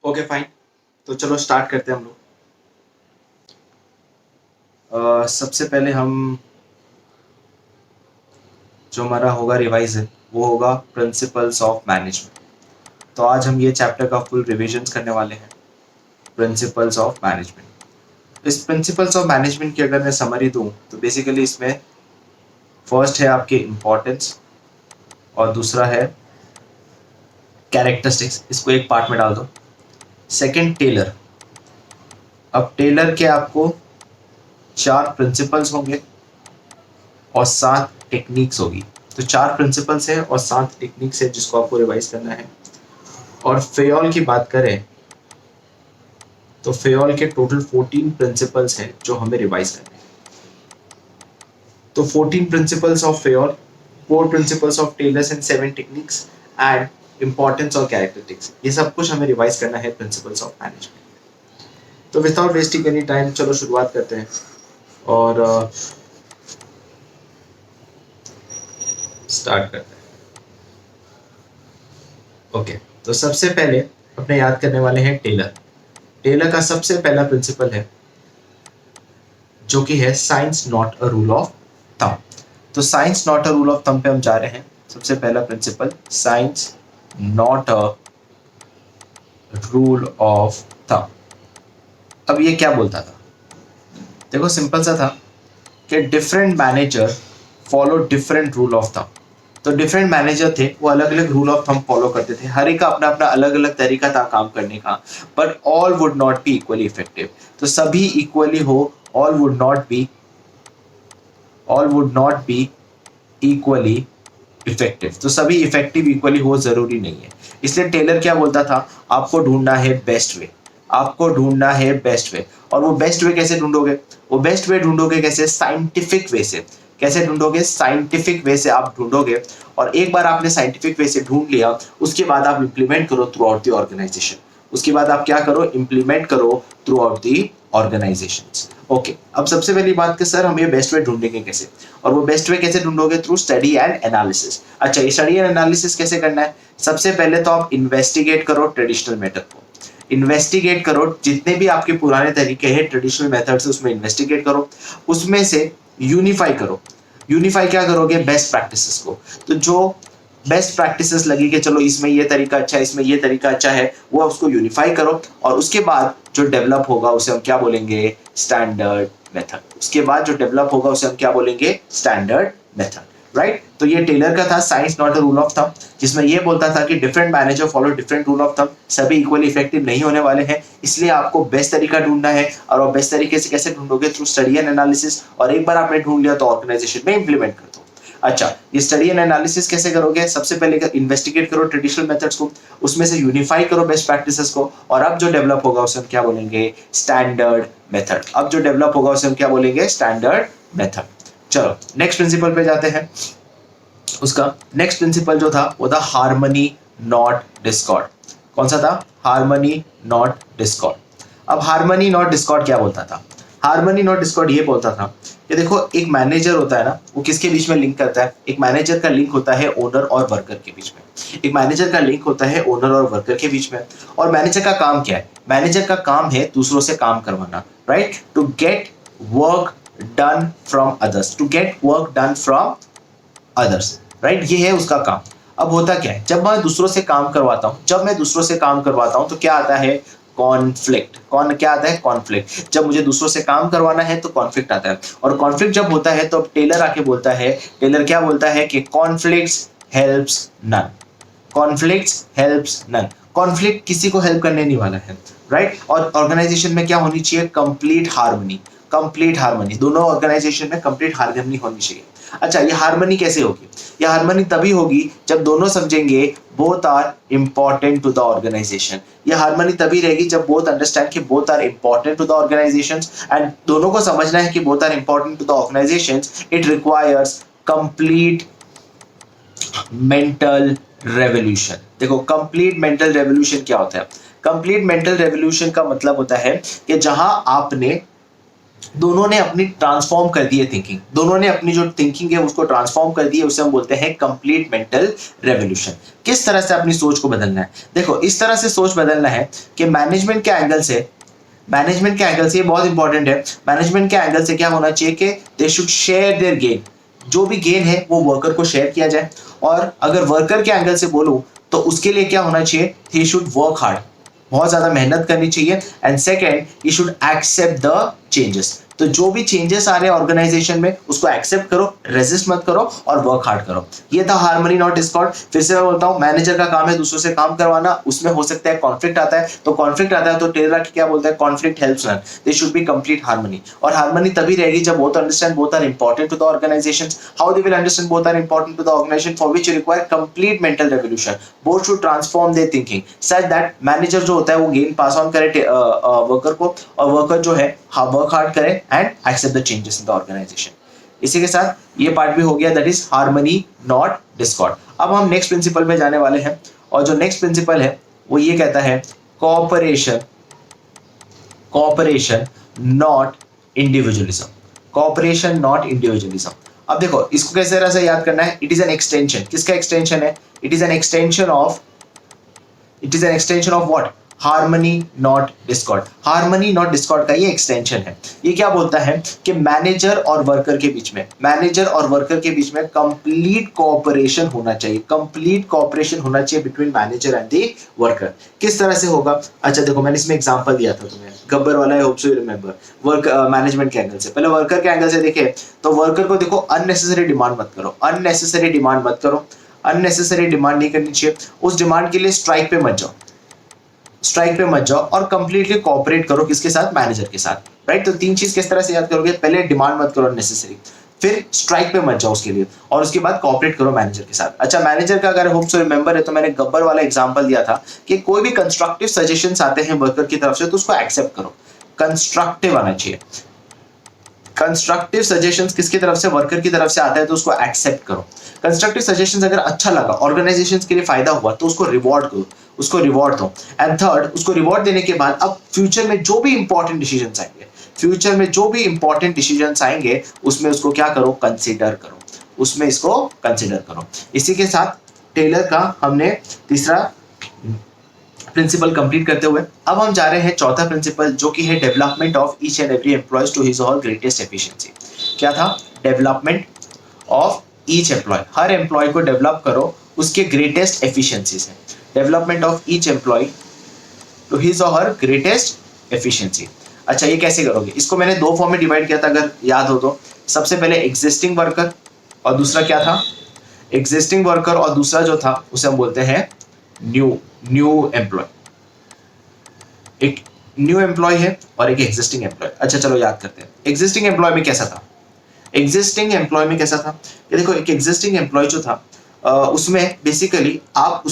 Okay fine. तो चलो start करते हैं हम लोग। सबसे पहले हम जो हमारा होगा रिवाइज है वो होगा प्रिंसिपल्स ऑफ मैनेजमेंट। तो आज हम ये चैप्टर का फुल रिविजन करने वाले हैं, प्रिंसिपल्स ऑफ मैनेजमेंट। इस प्रिंसिपल्स ऑफ मैनेजमेंट की अगर मैं समरी दूं तो बेसिकली इसमें फर्स्ट है आपके इम्पोर्टेंस और दूसरा है कैरेक्टरिस्टिक्स। इसको एक पार्ट में डाल दो। Second Taylor. अब टेलर के आपको 4 प्रिंसिपल्स होंगे और 7 टेक्निक्स होगी। तो 4 प्रिंसिपल्स है और 7 टेक्निक्स है जिसको आपको रिवाइज करना है। और फेयोल की बात करें तो फेयोल के टोटल 14 प्रिंसिपल्स हैं जो हमें रिवाइज करने हैं। तो 14 principles of Fayol, 4 principles of Taylor's and 7 techniques and importance और कैरेक्टरिस्टिक्स, ये सब कुछ हमें रिवाइज करना है प्रिंसिपल्स ऑफ मैनेजमेंट। तो विदाउट वेस्टिंग एनी टाइम चलो शुरुआत करते हैं और स्टार्ट करते हैं। ओके, तो सबसे पहले अपने याद करने वाले हैं टेलर। टेलर का सबसे पहला प्रिंसिपल है जो कि है science not a rule of thumb. तो science not a rule of thumb पे हम जा रहे हैं। सबसे पहला principle, science not a rule of thumb. अब ये क्या बोलता था? देखो सिंपल सा था कि different manager follow different rule of thumb. तो डिफरेंट मैनेजर थे, वो अलग अलग रूल ऑफ थंब फॉलो करते थे। हर एक का अपना अपना अलग अलग तरीका था काम करने का, but all would not be equally effective. तो सभी इक्वली हो, all would not be equally effective. तो सभी इफेक्टिव इक्वली हो जरूरी नहीं है। इसलिए टेलर क्या बोलता था, आपको ढूंढना है बेस्ट वे, आपको ढूंढना है बेस्ट वे। और वो बेस्ट वे कैसे ढूंढोगे? वो बेस्ट वे ढूंढोगे कैसे? साइंटिफिक वे से। कैसे ढूंढोगे? साइंटिफिक वे से आप ढूंढोगे। और एक बार आपने साइंटिफिक वे से ढूंढ लिया, उसके बाद आप इंप्लीमेंट करो थ्रू आउट द ऑर्गेनाइजेशन। उसके बाद आप क्या करो? इंप्लीमेंट करो through out the organisations. Okay, अब सबसे पहली बात कि सर हम ये बेस्ट वे ढूंढेंगे कैसे? और वो बेस्ट वे कैसे ढूंढोगे? Through study and analysis. अच्छा, ये स्टडी एंड एनालिसिस कैसे करना है? सबसे पहले तो आप इन्वेस्टिगेट करो ट्रेडिशनल मेथड को। इन्वेस्टिगेट करो जितने भी आपके पुराने तरीके हैं, ट्रेडिशनल मेथड से, उसमें इन्वेस्टिगेट करो। उसमें से यूनिफाई करो। यूनिफाई क्या करोगे? बेस्ट प्रैक्टिसेस को। तो जो बेस्ट प्रैक्टिसेस लगी कि चलो इसमें ये तरीका अच्छा है, इसमें ये तरीका अच्छा है, वो उसको यूनिफाई करो। और उसके बाद जो डेवलप होगा उसे हम क्या बोलेंगे? Standard method. उसके बाद जो डेवलप होगा उसे हम क्या बोलेंगे? Standard method. राइट? तो ये टेलर का था science not a rule of thumb, जिसमें ये बोलता था कि different manager follow different rule of thumb, सभी इक्वली इफेक्टिव नहीं होने वाले हैं, इसलिए आपको बेस्ट तरीका ढूंढना है। और वो बेस्ट तरीके से कैसे ढूंढोगे? Through study and analysis. और एक बार आपने ढूंढ लिया तो ऑर्गेनाइजेशन में इंप्लीमेंट कर दो। अच्छा, ये स्टडी एंड एनालिसिस कैसे करोगे? सबसे पहले इन्वेस्टिगेट करो ट्रेडिशनल मेथड्स को, उसमें से यूनिफाई करो बेस्ट प्रैक्टिसेस को, और अब जो डेवलप होगा उसे हम क्या बोलेंगे? Standard method. अब जो डेवलप होगा उसे हम क्या बोलेंगे? Standard method. चलो नेक्स्ट प्रिंसिपल पे जाते हैं। उसका नेक्स्ट प्रिंसिपल जो था वो था हार्मनी नॉट डिस्कॉर्ड। कौन सा था? Harmony not discord. अब हार्मनी नॉट डिस्कॉर्ड क्या बोलता था? हार्मनी नॉट डिस्कॉर्ड ये बोलता था कि देखो, एक मैनेजर होता है ना, वो किसके बीच में लिंक करता है? एक मैनेजर का लिंक होता है ओनर और वर्कर के बीच में। एक मैनेजर का लिंक होता है ओनर और वर्कर के बीच में। और मैनेजर का काम क्या है? मैनेजर का काम है दूसरों से काम करवाना। Right? To get work done from others, to get work done from others. Right? ये है उसका काम। अब होता क्या है, जब मैं दूसरों से काम करवाता हूं तो क्या आता है? कॉन्फ्लिक्ट। क्या आता है? कॉन्फ्लिक्ट। जब मुझे दूसरों से काम करवाना है तो कॉन्फ्लिक्ट आता है। और कॉन्फ्लिक्ट जब होता है तो अब टेलर आके बोलता है, टेलर क्या बोलता है कि conflicts helps none. Conflicts helps none. Conflict किसी को हेल्प करने नहीं वाला है। राइट? और ऑर्गेनाइजेशन में क्या होनी चाहिए? Complete harmony. कंप्लीट हार्मनी, दोनों ऑर्गेनाइजेशन में कंप्लीट हार्मनी होनी चाहिए। अच्छा, ये हार्मनी कैसे होगी? ये हार्मनी तभी होगी जब दोनों समझेंगे both are important to the organization. ये हार्मनी तभी रहेगी जब बोथ अंडरस्टैंड कि both are important to the organization. And दोनों को समझना है कि both are important to the organization. It requires complete mental revolution. देखो, कंप्लीट मेंटल रेवोल्यूशन क्या होता है? कंप्लीट मेंटल रेवोल्यूशन का मतलब होता है कि जहां आपने दोनों ने अपनी ट्रांसफॉर्म कर दी है थिंकिंग, दोनों ने अपनी जो थिंकिंग है उसको ट्रांसफॉर्म कर दी है, उसे हम बोलते हैं कंप्लीट मेंटल रेवोल्यूशन। किस तरह से अपनी सोच को बदलना है? देखो इस तरह से सोच बदलना है कि मैनेजमेंट के एंगल से, मैनेजमेंट के एंगल से ये बहुत इंपॉर्टेंट है, मैनेजमेंट के एंगल से क्या होना चाहिए कि they should share their gain, जो भी गेन है वो वर्कर को शेयर किया जाए। और अगर वर्कर के एंगल से बोलूं तो उसके लिए क्या होना चाहिए, ही शुड वर्क हार्ड, बहुत ज्यादा मेहनत करनी चाहिए। And second, he should accept the changes, तो जो भी चेंजेस आ रहे हैं ऑर्गेनाइजेशन में उसको एक्सेप्ट करो, रेजिस्ट मत करो और वर्क हार्ड करो। ये था हार्मनी नॉट डिस्कॉर्ड। फिर से मैं बोलता हूं, मैनेजर का काम है दूसरों से काम करवाना, उसमें हो सकता है कॉन्फ्लिक्ट आता है, तो कॉन्फ्लिक्ट आता है तो टेलर क्या बोलता है, conflict helps none, they should be complete harmony. और हार्मनी तभी रहेगी जब both understand both are important to the organization. How they will understand both are important to the organization, for which require complete mental revolution. Both should transform their thinking such that manager जो होता है वो gain pass on करे worker को, और worker जो है work hard करे and accept the changes in the organization. इसी के साथ ये पार्ट भी हो गया, that is harmony not discord. अब हम नेक्स्ट प्रिंसिपल पे जाने वाले हैं, और जो नेक्स्ट प्रिंसिपल है वो ये कहता है cooperation, cooperation not individualism, cooperation not individualism. अब देखो इसको किस तरह से याद करना है, इट इज एन एक्सटेंशन, किसका एक्सटेंशन है, it is an extension of, it is an extension of what, harmony not Discord. Harmony not Discord का ये एक्सटेंशन है। ये क्या बोलता है कि मैनेजर और वर्कर के बीच में, मैनेजर और वर्कर के बीच में कंप्लीट कोऑपरेशन होना चाहिए, कंप्लीट कोऑपरेशन होना चाहिए between manager and the worker. किस तरह से होगा, अच्छा देखो मैंने इसमें एग्जांपल दिया था तुम्हें, गब्बर वाला, I hope so you remember. Work management के एंगल से, पहले वर्कर के एंगल से देखे तो वर्कर को देखो अननेसेसरी डिमांड मत करो, अननेसेसरी डिमांड मत करो, अननेसेसरी डिमांड नहीं करनी चाहिए, उस डिमांड के लिए स्ट्राइक पे मत जाओ, स्ट्राइक पे मत जाओ और कंप्लीटली कोऑपरेट करो किसके साथ, मैनेजर के साथ, राइट। तो तीन चीज किस तरह से याद करोगे, पहले डिमांड मत करो अननेसेसरी, फिर स्ट्राइक पे मत जाओ उसके लिए, और उसके बाद कोऑपरेट करो मैनेजर के साथ। अच्छा मैनेजर का अगर होप सो रिमेंबर है तो मैंने गब्बर वाला एग्जांपल दिया था कि कोई भी कंस्ट्रक्टिव सजेशंस आते हैं वर्कर की तरफ से तो उसको एक्सेप्ट करो, कंस्ट्रक्टिव आना चाहिए। कंस्ट्रक्टिव सजेशंस किसकी तरफ से, वर्कर की तरफ से आता है तो उसको एक्सेप्ट करो। कंस्ट्रक्टिव सजेशंस अगर अच्छा लगा, ऑर्गेनाइजेशन के लिए फायदा हुआ तो उसको रिवॉर्ड करो, उसको रिवॉर्ड दो। एंड थर्ड, उसको रिवॉर्ड देने के बाद अब फ्यूचर में जो भी इंपॉर्टेंट डिसीजंस आएंगे, फ्यूचर में जो भी इंपॉर्टेंट डिसीजंस आएंगे उसमें उसको क्या करो, कंसीडर करो, उसमें इसको कंसीडर करो। इसी के साथ टेलर का हमने तीसरा प्रिंसिपल कंप्लीट करते हुए अब हम जा रहे हैं चौथा प्रिंसिपल, जो कि है development of each and every employees to his or greatest efficiency. क्या था, डेवलपमेंट ऑफ ईच एम्प्लॉय, हर एम्प्लॉय को डेवलप करो उसके ग्रेटेस्ट एफिशिएंसी से, development of each employee to his or her greatest efficiency. अच्छा ये कैसे करोगे, इसको मैंने दो फॉर्म में डिवाइड किया था अगर याद हो तो। सबसे पहले एग्जिस्टिंग वर्कर और दूसरा क्या था, एग्जिस्टिंग वर्कर और दूसरा जो था उसे हम बोलते हैं न्यू एम्प्लॉय। एक न्यू एम्प्लॉय है और एक एग्जिस्टिंग एम्प्लॉय। अच्छा चलो याद करते हैं, एग्जिस्टिंग एम्प्लॉय में कैसा था, एग्जिस्टिंग एम्प्लॉय में कैसा था, ये देखो एक एग्जिस्टिंग एम्प्लॉय जो था उसमें बेसिकली आप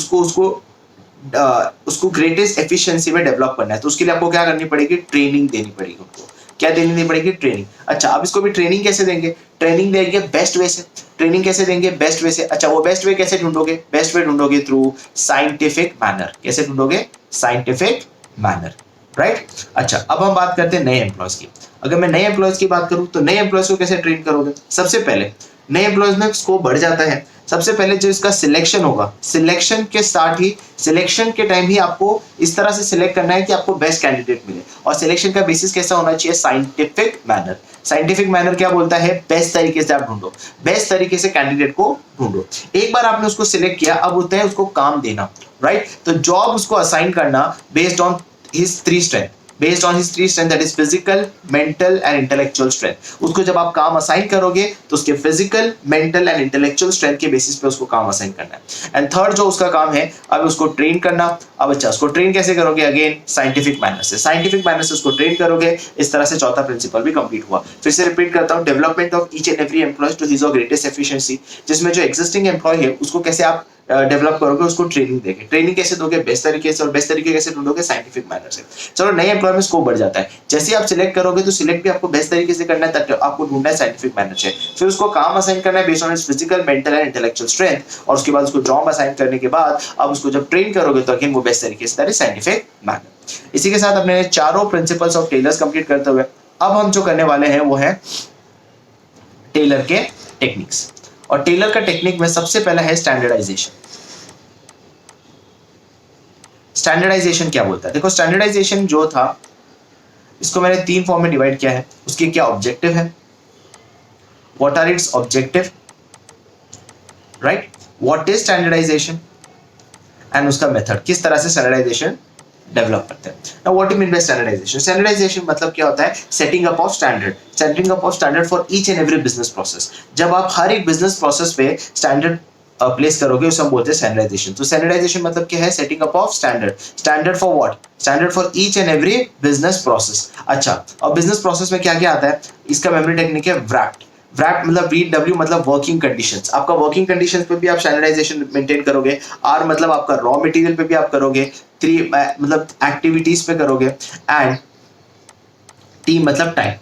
उसको ग्रेटेस्ट एफिशिएंसी में डेवलप करना है, तो उसके लिए आपको क्या करनी पड़ेगी, ट्रेनिंग देनी पड़ेगी उनको। क्या देनी पड़ेगी, ट्रेनिंग। अच्छा अब इसको भी ट्रेनिंग कैसे देंगे, ट्रेनिंग देंगे बेस्ट वे से, ट्रेनिंग कैसे देंगे, बेस्ट वे से। अच्छा वो बेस्ट वे कैसे ढूंढोगे, बेस्ट वे ढूंढोगे थ्रू साइंटिफिक मैनर। कैसे ढूंढोगे, साइंटिफिक मैनर, राइट। अच्छा अब हम बात करते हैं नए एम्प्लॉयज की। अगर मैं नए एम्प्लॉयज की बात करूं तो नए एम्प्लॉयज को कैसे ट्रेन करोगे, सबसे पहले नए एम्प्लॉयज में स्कोप बढ़ जाता है। सबसे पहले जो इसका सिलेक्शन होगा, सिलेक्शन के साथ ही, सिलेक्शन के टाइम ही आपको इस तरह से सिलेक्ट करना है कि आपको बेस्ट कैंडिडेट मिले। और सिलेक्शन का बेसिस कैसा होना चाहिए, साइंटिफिक मैनर। साइंटिफिक मैनर क्या बोलता है, बेस्ट तरीके से आप ढूंढो, बेस्ट तरीके से कैंडिडेट को ढूंढो। एक बार आपने उसको सिलेक्ट किया, अब होता है उसको काम देना, राइट। तो जॉब उसको असाइन करना based on his three strength, based on his three strength, that is physical, mental and intellectual strength। उसको जब आप काम असाइन करोगे तो उसके physical, mental and intellectual strength के बेसिस पे उसको काम असाइन करना है। एंड थर्ड जो उसका काम है अब उसको ट्रेन करना। अब अच्छा उसको ट्रेन कैसे करोगे, अगेन साइंटिफिक मैनर से, साइंटिफिक मैनर से उसको ट्रेन करोगे। इस तरह से चौथा प्रिंसिपल भी कंप्लीट हुआ। फिर से रिपीट करता हूं, development of each and every employee to his or greatest efficiency, जिसमें जो एग्जिस्टिंग एम्प्लॉय है उसको कैसे आप डेवलप करोगे, उसको ट्रेनिंग देंगे। ट्रेनिंग कैसे दोगे, बेस्ट तरीके से, और बेस्ट तरीके कैसे ढूंढोगे, साइंटिफिक मैनर से। चलो नए एम्प्लॉय में स्कोप बढ़ जाता है, जैसे ही आप सिलेक्ट करोगे तो सिलेक्ट भी आपको बेस्ट तरीके से करना है, आपको ढूंढना है साइंटिफिक मैनर से। फिर उसको काम असाइन करना है based on his physical, mental and intellectual strength, और उसके बाद उसको जॉब असाइन करने के बाद अब उसको जब ट्रेन करोगे तो अगेन वो बेस्ट तरीके से, दैट इज साइंटिफिक मैनर। इसी के साथ अपने चारों प्रिंसिपल्स ऑफ टेलर्स कंप्लीट करते हुए अब हम जो करने वाले हैं वो है टेलर के टेक्निक्स, और टेलर का टेक्निक में सबसे पहला है स्टैंडर्डाइजेशन। स्टैंडर्डाइजेशन क्या बोलता है? देखो स्टैंडर्डाइजेशन जो था इसको मैंने 3 फॉर्म में डिवाइड किया है। उसके क्या ऑब्जेक्टिव है, what are its objective, right, what is standardization, and उसका मेथड, किस तरह से स्टैंडर्डाइजेशन डेवलप करते हैं। Now what you mean by standardization? Standardization मतलब क्या होता है? Setting up of standard, setting up of standard for each and every business process. जब आप हर एक बिजनेस प्रोसेस पे स्टैंडर्ड प्लेस करोगे उसे हम बोलते हैं स्टैंडर्डाइजेशन। तो स्टैंडर्डाइजेशन मतलब क्या है? Setting up of standard. Standard for what? Standard for each and every business process. अच्छा, और बिजनेस प्रोसेस में क्या क्या आता है? इसका मेमोरी टेक्निक है व्रैप्ड। व्रैप मतलब VW मतलब वर्किंग कंडीशंस। आपका वर्किंग कंडीशंस पे भी आप स्टैंडर्डाइजेशन मेंटेन करोगे। R मतलब आपका रॉ मटेरियल पे भी आप करोगे। 3 मतलब एक्टिविटीज पे करोगे, एंड T मतलब टाइम,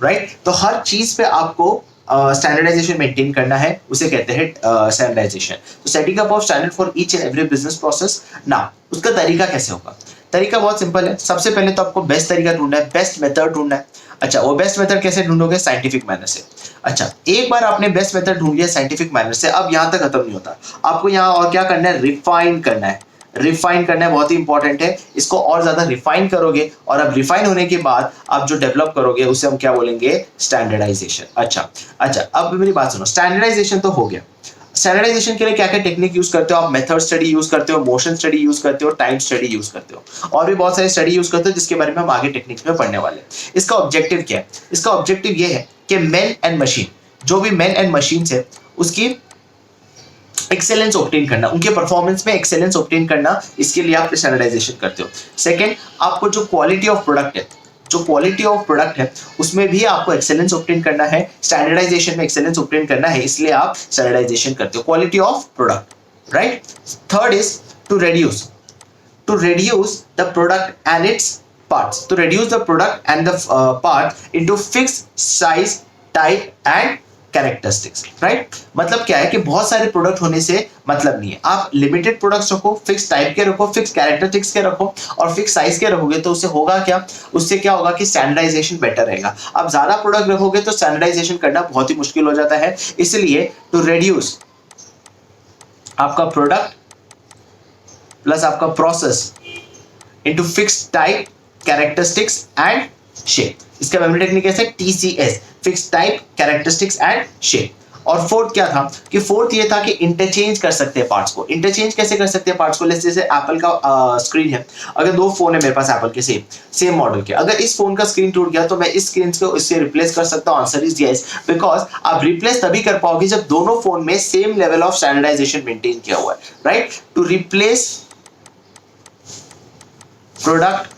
राइट। तो हर चीज पे आपको स्टैंडर्डाइजेशन मेंटेन करना है, उसे कहते हैं स्टैंडर्डाइजेशन। तो setting up of standard for each and every business process. ना उसका तरीका कैसे होगा? तरीका बहुत सिंपल है। सबसे पहले तो आपको बेस्ट तरीका ढूंढना है, बेस्ट मेथड ढूंढना है। अच्छा, वो बेस्ट मेथड कैसे ढूंढोगे? साइंटिफिक मैनर से। अच्छा, एक बार आपने बेस्ट मेथड ढूंढ लिया साइंटिफिक मैनर से, अब यहां तक खत्म नहीं होता। आपको यहां और क्या करना है? रिफाइन करना है। रिफाइन करना है, बहुत ही इंपॉर्टेंट है। इसको और ज्यादा रिफाइन करोगे, और अब रिफाइन होने के बाद आप जो डेवलप करोगे उसे हम क्या बोलेंगे? स्टैंडर्डाइजेशन। अच्छा अच्छा, अब मेरी बात सुनो। स्टैंडर्डाइजेशन तो हो गया। स्टैंडर्डाइजेशन के लिए क्या क्या टेक्निक यूज करते हो आप? मेथड स्टडी यूज करते हो, मोशन स्टडी यूज करते हो, टाइम स्टडी यूज करते हो, और भी बहुत सारे स्टडी यूज करते हो जिसके बारे में हम आगे टेक्निक्स में पढ़ने वाले हैं। इसका ऑब्जेक्टिव क्या है? इसका ऑब्जेक्टिव ये है कि मैन एंड मशीन, जो भी मैन एंड मशीन है उसकी एक्सेलेंस ऑब्टेन करना, उनके परफॉर्मेंस में एक्सेलेंस ऑब्टेन करना, इसके लिए आप स्टैंडर्डाइजेशन करते हो। सेकंड, आपको जो क्वालिटी ऑफ प्रोडक्ट है, जो क्वालिटी ऑफ प्रोडक्ट है उसमें भी आपको एक्सेलेंस ऑब्टेन करना है। स्टैंडर्डाइजेशन में एक्सेलेंस ऑब्टेन करना है, इसलिए आप स्टैंडर्डाइजेशन करते हो, quality of product, right. Third is to reduce the product and its parts, to reduce the product and the part into fixed size, type and characteristics, right. मतलब क्या है कि बहुत सारे प्रोडक्ट होने से मतलब नहीं है। आप लिमिटेड प्रोडक्ट्स रखो, फिक्स टाइप के रखो, फिक्स कैरेक्टरिस्टिक्स के रखो, और फिक्स साइज के रखोगे, तो उससे होगा क्या? उससे क्या होगा कि स्टैंडर्डाइजेशन बेटर रहेगा। आप ज्यादा प्रोडक्ट रखोगे तो स्टैंडर्डाइजेशन करना बहुत ही मुश्किल हो जाता है। इसलिए टू रिड्यूस आपका प्रोडक्ट प्लस आपका process into fixed type, characteristics and shape, इसका मेमोरी टेक्निक कैसे? TCS, fixed type, characteristics and shape. और फोर्थ क्या था? कि फोर्थ ये था कि इंटरचेंज कर सकते हैं पार्ट्स को। इंटरचेंज कैसे कर सकते हैं पार्ट्स को? जैसे एप्पल का स्क्रीन है, अगर 2 फोन है मेरे पास एप्पल के सेम मॉडल के, अगर इस फोन का स्क्रीन टूट गया तो मैं इस स्क्रीन को इससे रिप्लेस कर सकता हूं। आंसर इज यस, बिकॉज आप रिप्लेस तभी कर पाओगे जब दोनों फोन में same level of standardization maintain किया हुआ है, right. To replace product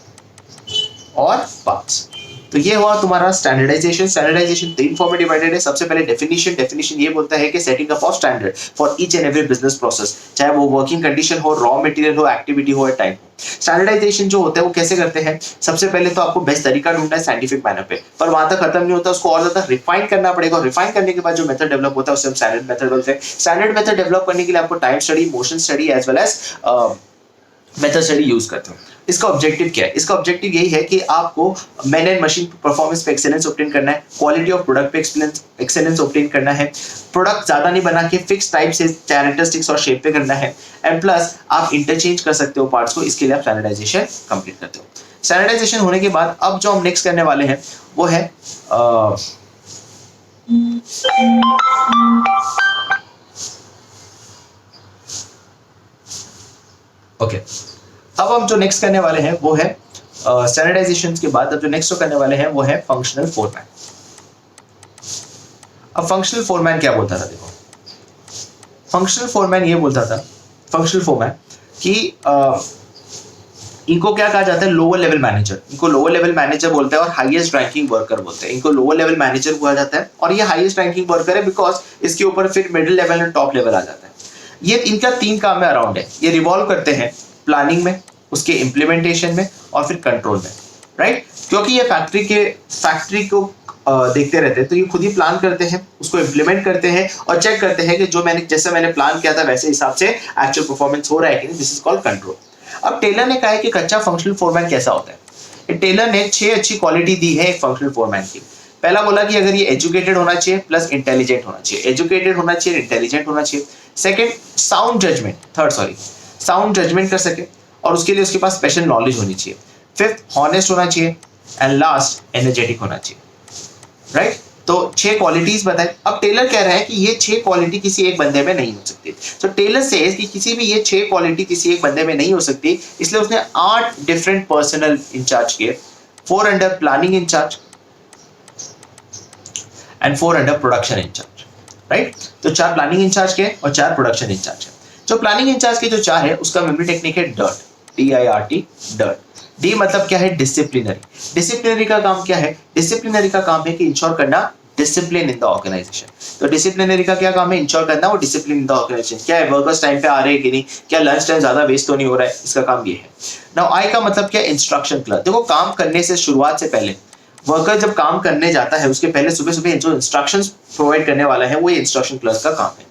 or parts, तो ये हुआ तुम्हारा स्टैंडर्डाइजेशन। स्टैंडर्डाइजेशन 3 फॉर्म में डिवाइडेड है। सबसे पहले डेफिनेशन ये बोलता है कि setting up of standard for each and every business process, चाहे वो वर्किंग कंडीशन हो, रॉ मटेरियल हो, एक्टिविटी हो या टाइम हो। स्टैंडर्डाइजेशन जो होता है वो कैसे करते हैं? सबसे पहले तो आपको बेस्ट तरीका ढूंढना है साइंटिफिक मैनर पे, पर वहां तक खत्म नहीं होता, उसको और ज्यादा रिफाइन करना पड़ेगा। रिफाइन करने के बाद जो मेथड डेवलप होता है उसे हम स्टैंडर्ड मेथड बोलते हैं। स्टैंडर्ड मेथड डेवलप करने के लिए आपको time study, motion study as well as method study use करते हो। इसका ऑब्जेक्टिव क्या है? इसका ऑब्जेक्टिव यही है कि आपको मैन एंड मशीन परफॉर्मेंस पे एक्सेलेंस ऑब्टेन करना है, क्वालिटी ऑफ प्रोडक्ट पे एक्सेलेंस ऑब्टेन करना है, प्रोडक्ट ज्यादा नहीं बना के फिक्स टाइप से कैरेक्टरिस्टिक्स और शेप पे करना है, एंड प्लस आप इंटरचेंज कर सकते हो पार्ट्स को, इसके लिए आप स्टैंडर्डाइजेशन कंप्लीट करते हो। स्टैंडर्डाइजेशन होने के बाद अब जो हम नेक्स्ट करने वाले हैं वो है ओके अब हम जो नेक्स्ट करने वाले हैं वो है स्टैंडर्डाइजेशन के बाद अब जो नेक्स्ट करने वाले हैं वो है फंक्शनल फोरमैन। अब फंक्शनल फोरमैन क्या बोलता था? देखो, फंक्शनल फोरमैन ये बोलता था, फंक्शनल फोरमैन कि इनको क्या कहा जाता है? Lower level manager. इनको लोअर लेवल मैनेजर बोलते हैं और हाईएस्ट रैंकिंग वर्कर बोलते हैं। इनको लोअर लेवल मैनेजर कहा जाता है और ये हाईएस्ट रैंकिंग वर्कर है बिकॉज इसके ऊपर फिर मिडिल लेवल और टॉप लेवल आ जाता है। ये इनका 3 काम में अराउंड है। ये रिवॉल्व करते हैं प्लानिंग में, उसके इम्प्लीमेंटेशन में और फिर कंट्रोल में, राइट। क्योंकि ये फैक्ट्री को देखते रहते हैं, तो ये खुद ही प्लान करते हैं, उसको इम्प्लीमेंट करते हैं और चेक करते हैं कि जो जैसे मैंने प्लान किया था वैसे हिसाब से एक्चुअल परफॉर्मेंस हो रहा है कि नहीं। This is called control. अब टेलर ने कहा है कि कच्चा फंक्शनल फोरमैन कैसा होता है। टेलर ने 6 अच्छी क्वालिटी दी है एक फंक्शनल फोरमैन की। पहला बोला कि अगर ये एजुकेटेड होना चाहिए प्लस इंटेलिजेंट होना चाहिए, एजुकेटेड होना चाहिए, इंटेलिजेंट होना चाहिए। Second, sound judgement, third sorry, sound judgement कर सके और उसके लिए उसके पास स्पेशल नॉलेज होनी चाहिए। फिफ्थ, हॉनेस्ट होना चाहिए एंड लास्ट, एनर्जेटिक होना चाहिए। राइट, तो 6 क्वालिटीज बताए। अब टेलर कह रहा है कि ये 6 क्वालिटी किसी एक बंदे में नहीं हो सकती। तो टेलर से कि किसी भी ये 6 क्वालिटी किसी एक बंदे में नहीं हो सकती, इसलिए उसने 8 डिफरेंट पर्सनल इंचार्ज किए, 4 under planning incharge and 4 under production incharge. Right, तो 4 प्लानिंग इंचार्ज के और 4 प्रोडक्शन इंचार्ज है। जो प्लानिंग इंचार्ज के जो 4 है उसका मेमोरी टेक्निक है डर्ट, DIRT, डर्ट। डी मतलब क्या है, डिसिप्लिनरी। डिसिप्लिनरी का काम क्या है, डिसिप्लिनरी का काम है कि इंश्योर करना डिसिप्लिन इन द ऑर्गेनाइजेशन। तो डिसिप्लिनरी का क्या काम है, इंश्योर करना वो डिसिप्लिन इन द ऑर्गेनाइजेशन। क्या है, वर्कर्स टाइम पे आ रहे हैं कि नहीं, क्या लंच टाइम ज्यादा वेस्ट तो नहीं हो रहा है, इसका काम ये है। नाउ आई का मतलब क्या, इंस्ट्रक्शन क्लर्क। देखो काम करने से शुरुआत से पहले वर्कर जब काम करने जाता है उसके पहले सुबह सुबह जो इंस्ट्रक्शंस प्रोवाइड करने वाला है वो ये इंस्ट्रक्शन क्लर्क का काम है।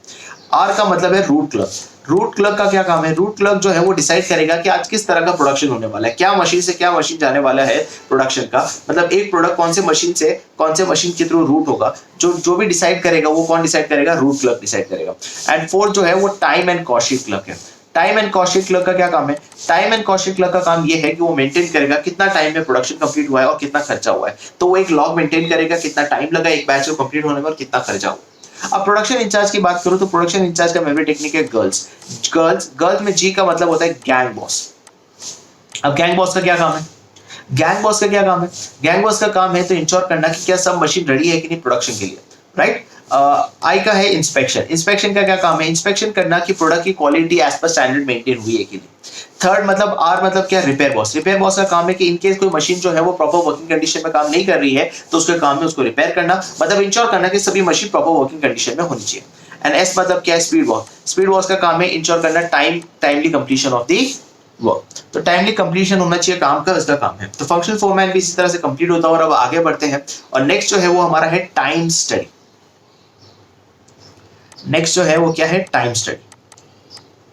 आर का मतलब है रूट क्लर्क। रूट क्लर्क का क्या काम है, रूट क्लर्क जो है वो डिसाइड करेगा कि आज किस तरह का प्रोडक्शन होने वाला है, क्या मशीन से क्या मशीन जाने वाला है प्रोडक्शन का, मतलब एक प्रोडक्ट कौन से मशीन से कौन से मशीन के थ्रू रूट होगा, जो भी डिसाइड करेगा वो कौन डिसाइड करेगा, रूट क्लर्क डिसाइड करेगा। एंड फोर्थ जो है वो time and cost sheet clerk है। Time and cost sheet clerk का क्या काम है, time and cost sheet clerk का काम ये है कि वो मेंटेन करेगा कितना टाइम में प्रोडक्शन कंप्लीट हुआ है और कितना खर्चा हुआ है। तो वो एक लॉग मेंटेन करेगा कितना टाइम लगा एक बैच को कंप्लीट होने में और कितना खर्चा हुआ। अब प्रोडक्शन इंचार्ज की बात करूं तो प्रोडक्शन इंचार्ज का मेमोरी टेक्निक है गर्ल्स। गर्ल्स में जी का मतलब होता है गैंग बॉस। अब गैंग बॉस का क्या काम है, गैंग बॉस का क्या काम है, गैंग बॉस का काम है तो इंश्योर करना कि क्या सब मशीन रेडी है कि नहीं प्रोडक्शन के लिए। राइट, आई का है इंस्पेक्शन। इंस्पेक्शन का क्या काम है, इंस्पेक्शन करना कि प्रोडक्ट की quality as per standard maintain हुई है कि नहीं। थर्ड मतलब आर मतलब क्या, रिपेयर बॉस। रिपेयर बॉस का काम है कि इनकेस कोई मशीन जो है वो प्रॉपर वर्किंग कंडीशन में काम नहीं कर रही है तो उसके काम में उसको रिपेयर करना, मतलब इंश्योर करना कि सभी मशीन प्रॉपर वर्किंग कंडीशन में होनी चाहिए। एंड एस मतलब क्या है, स्पीड बॉस। स्पीड बॉस का काम है इंश्योर करना timely completion of the work. तो टाइमली कंप्लीशन होना चाहिए काम का, इसका काम है। तो फंक्शनल फोरमैन भी इसी तरह से कंप्लीट होता है। और अब आगे बढ़ते हैं और नेक्स्ट जो है वो हमारा है टाइम स्टडी। नेक्स्ट जो है वो क्या है, टाइम स्टडी।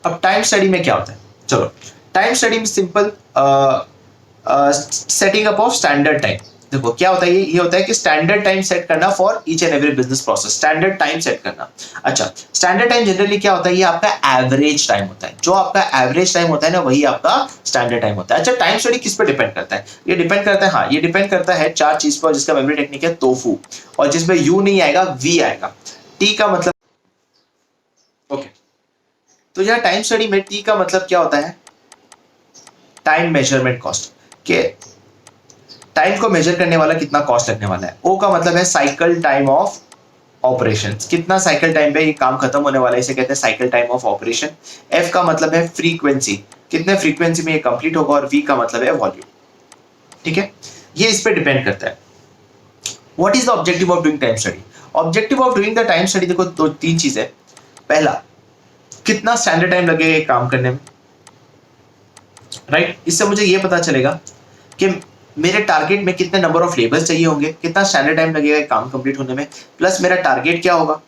अब टाइम स्टडी में क्या होता है, चलो टाइम स्टडी में simple setting up of standard time. देखो क्या होता है, ये होता है कि स्टैंडर्ड टाइम सेट करना for each and every business process, standard time set करना। अच्छा, स्टैंडर्ड टाइम जनरली क्या होता है, ये आपका एवरेज टाइम होता है। जो आपका एवरेज टाइम होता है ना वही आपका स्टैंडर्ड टाइम होता है। अच्छा, टाइम स्टडी किस पे डिपेंड करता है, ये डिपेंड करता है, हाँ ये डिपेंड करता है 4 चीज पर, जिसका मेमोरी टेक्निक है तोफू, और जिसमें यू नहीं आएगा वी आएगा। टी का मतलब ओके, तो यह टाइम स्टडी में टी का मतलब क्या होता है, टाइम मेजरमेंट कॉस्ट, के टाइम को मेजर करने वाला कितना कॉस्ट लगने वाला है। ओ का मतलब है साइकिल टाइम ऑफ ऑपरेशन, कितना साइकिल टाइम पे ये काम खत्म होने वाला है, इसे कहते हैं cycle time of operation. F का मतलब है फ्रीक्वेंसी, कितने फ्रीक्वेंसी में ये कंप्लीट होगा, और वी का मतलब है वॉल्यूम। ठीक है, ये इस पे डिपेंड करता है। What is the objective of doing time study, objective of doing the time study देखो दो तीन चीजें। पहला, कितना स्टैंडर्ड टाइम लगेगा ये काम करने में। राइट, इससे मुझे ये पता चलेगा कि मेरे टारगेट में कितने नंबर ऑफ लेबर्स चाहिए होंगे, कितना स्टैंडर्ड टाइम लगेगा ये काम कंप्लीट होने में, प्लस मेरा टारगेट क्या होगा,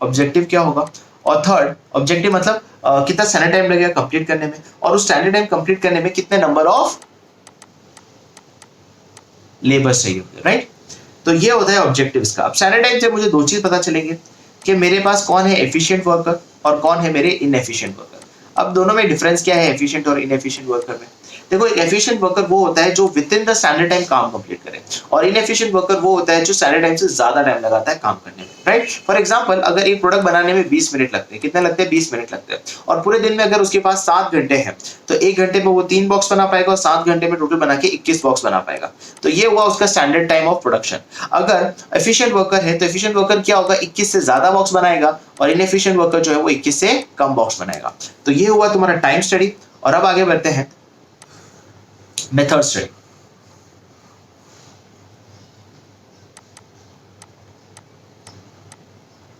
ऑब्जेक्टिव क्या होगा। और थर्ड, ऑब्जेक्टिव मतलब कितना स्टैंडर्ड टाइम लगेगा कंप्लीट करने में, और उस स्टैंडर्ड टाइम कंप्लीट करने में कितने नंबर ऑफ लेबर्स चाहिए होंगे। राइट, तो ये होता है ऑब्जेक्टिव का। अब स्टैंडर्ड टाइम से मुझे दो चीज पता चलेंगे कि मेरे पास कौन है एफिशिएंट वर्कर और कौन है मेरे इनएफिशिएंट वर्कर। अब दोनों में डिफरेंस क्या है एफिशिएंट और इनएफिशिएंट वर्कर में। देखो, एक एफिशिएंट वर्कर वो होता है जो with in the standard time काम कंप्लीट करे, और इनएफिशिएंट वर्कर वो होता है जो स्टैंडर्ड टाइम से ज्यादा टाइम लगाता है काम करने में। राइट, फॉर एग्जांपल अगर एक प्रोडक्ट बनाने में 20 मिनट लगते हैं, कितने लगते हैं, 20 मिनट लगते हैं, और पूरे दिन में अगर उसके पास 7 घंटे हैं तो 1 घंटे में वो 3 बॉक्स बना पाएगा और 7 घंटे में टोटल बना के 21 बॉक्स बना पाएगा। तो ये हुआ उसका स्टैंडर्ड टाइम ऑफ प्रोडक्शन। अगर एफिशिएंट वर्कर है तो एफिशिएंट वर्कर क्या होगा, 21 से ज्यादा बॉक्स बनाएगा, और इनएफिशिएंट वर्कर जो है वो 21 से कम बॉक्स बनाएगा। तो ये हुआ तुम्हारा टाइम स्टडी। और अब आगे बढ़ते हैं मेथड स्टडी।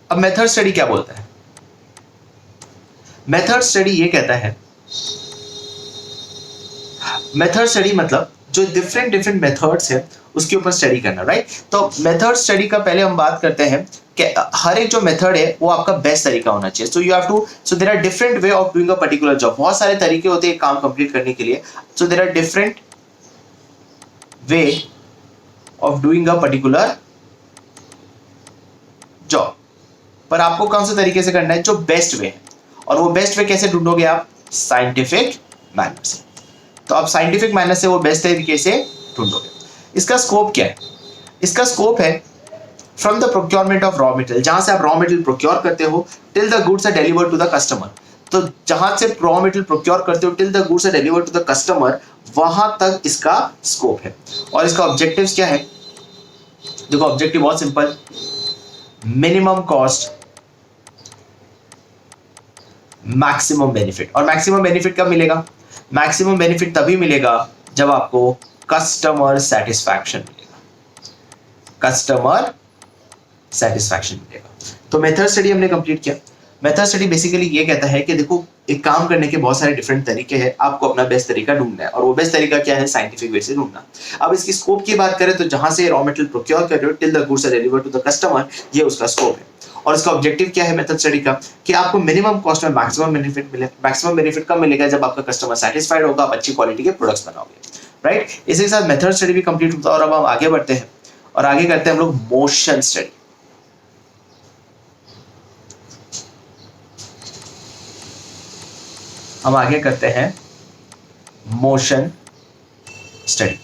अब मेथड स्टडी क्या बोलता है, मेथड स्टडी ये कहता है, मेथड स्टडी मतलब जो डिफरेंट डिफरेंट मेथड्स है उसके ऊपर स्टडी करना, राइट। तो मेथड स्टडी का पहले हम बात करते हैं कि हर एक जो मेथड है वो आपका बेस्ट तरीका होना चाहिए। So you have to, so there are different way of doing a particular job. बहुत सारे तरीके होते हैं काम कंप्लीट करने के लिए। So there are different way of doing a particular job, पर आपको कौन से तरीके से करना है, जो बेस्ट वे है। और वो बेस्ट वे कैसे ढूंढोगे आप, साइंटिफिक मैनर से। तो आप साइंटिफिक मैनर से वो बेस्ट तरीके से ढूंढोगे। इसका स्कोप क्या है, इसका स्कोप है from the procurement of raw material, जहां से आप रॉ मटेरियल प्रोक्योर करते हो till the goods are delivered to the customer. तो जहां से रॉ मटेरियल प्रोक्योर करते हो till the goods are delivered to the customer, वहां तक इसका स्कोप है। और इसका ऑब्जेक्टिव्स क्या है, देखो ऑब्जेक्टिव बहुत simple, minimum cost maximum benefit. और मैक्सिमम बेनिफिट कब मिलेगा, मैक्सिमम बेनिफिट तभी मिलेगा जब आपको कस्टमर सेटिस्फैक्शन मिलेगा, कस्टमर सेटिस्फैक्शन मिलेगा। तो मेथड स्टडी हमने कंप्लीट किया। मेथड स्टडी बेसिकली ये कहता है कि देखो एक काम करने के बहुत सारे डिफरेंट तरीके हैं, आपको अपना बेस्ट तरीका ढूंढना है। और वो बेस्ट तरीका क्या है, साइंटिफिक वे से ढूंढना। अब इसकी स्कोप की बात करें तो जहां से रॉ मटेरियल प्रोक्योर कर रहे हो till the goods are delivered to the customer, ये उसका स्कोप है। और इसका ऑब्जेक्टिव क्या है मेथड स्टडी का, कि आपको मिनिमम कॉस्ट में मैक्सिमम बेनिफिट मिले। मैक्सिमम बेनिफिट कब मिलेगा, जब आपका कस्टमर सेटिस्फाइड होगा, आप अच्छी क्वालिटी के प्रोडक्ट्स बनाओगे, राइट। इसी के साथ मेथड स्टडी भी कंप्लीट होता है। और अब हम आगे बढ़ते हैं और आगे करते हैं हम लोग मोशन स्टडी। हम आगे करते हैं मोशन स्टडी।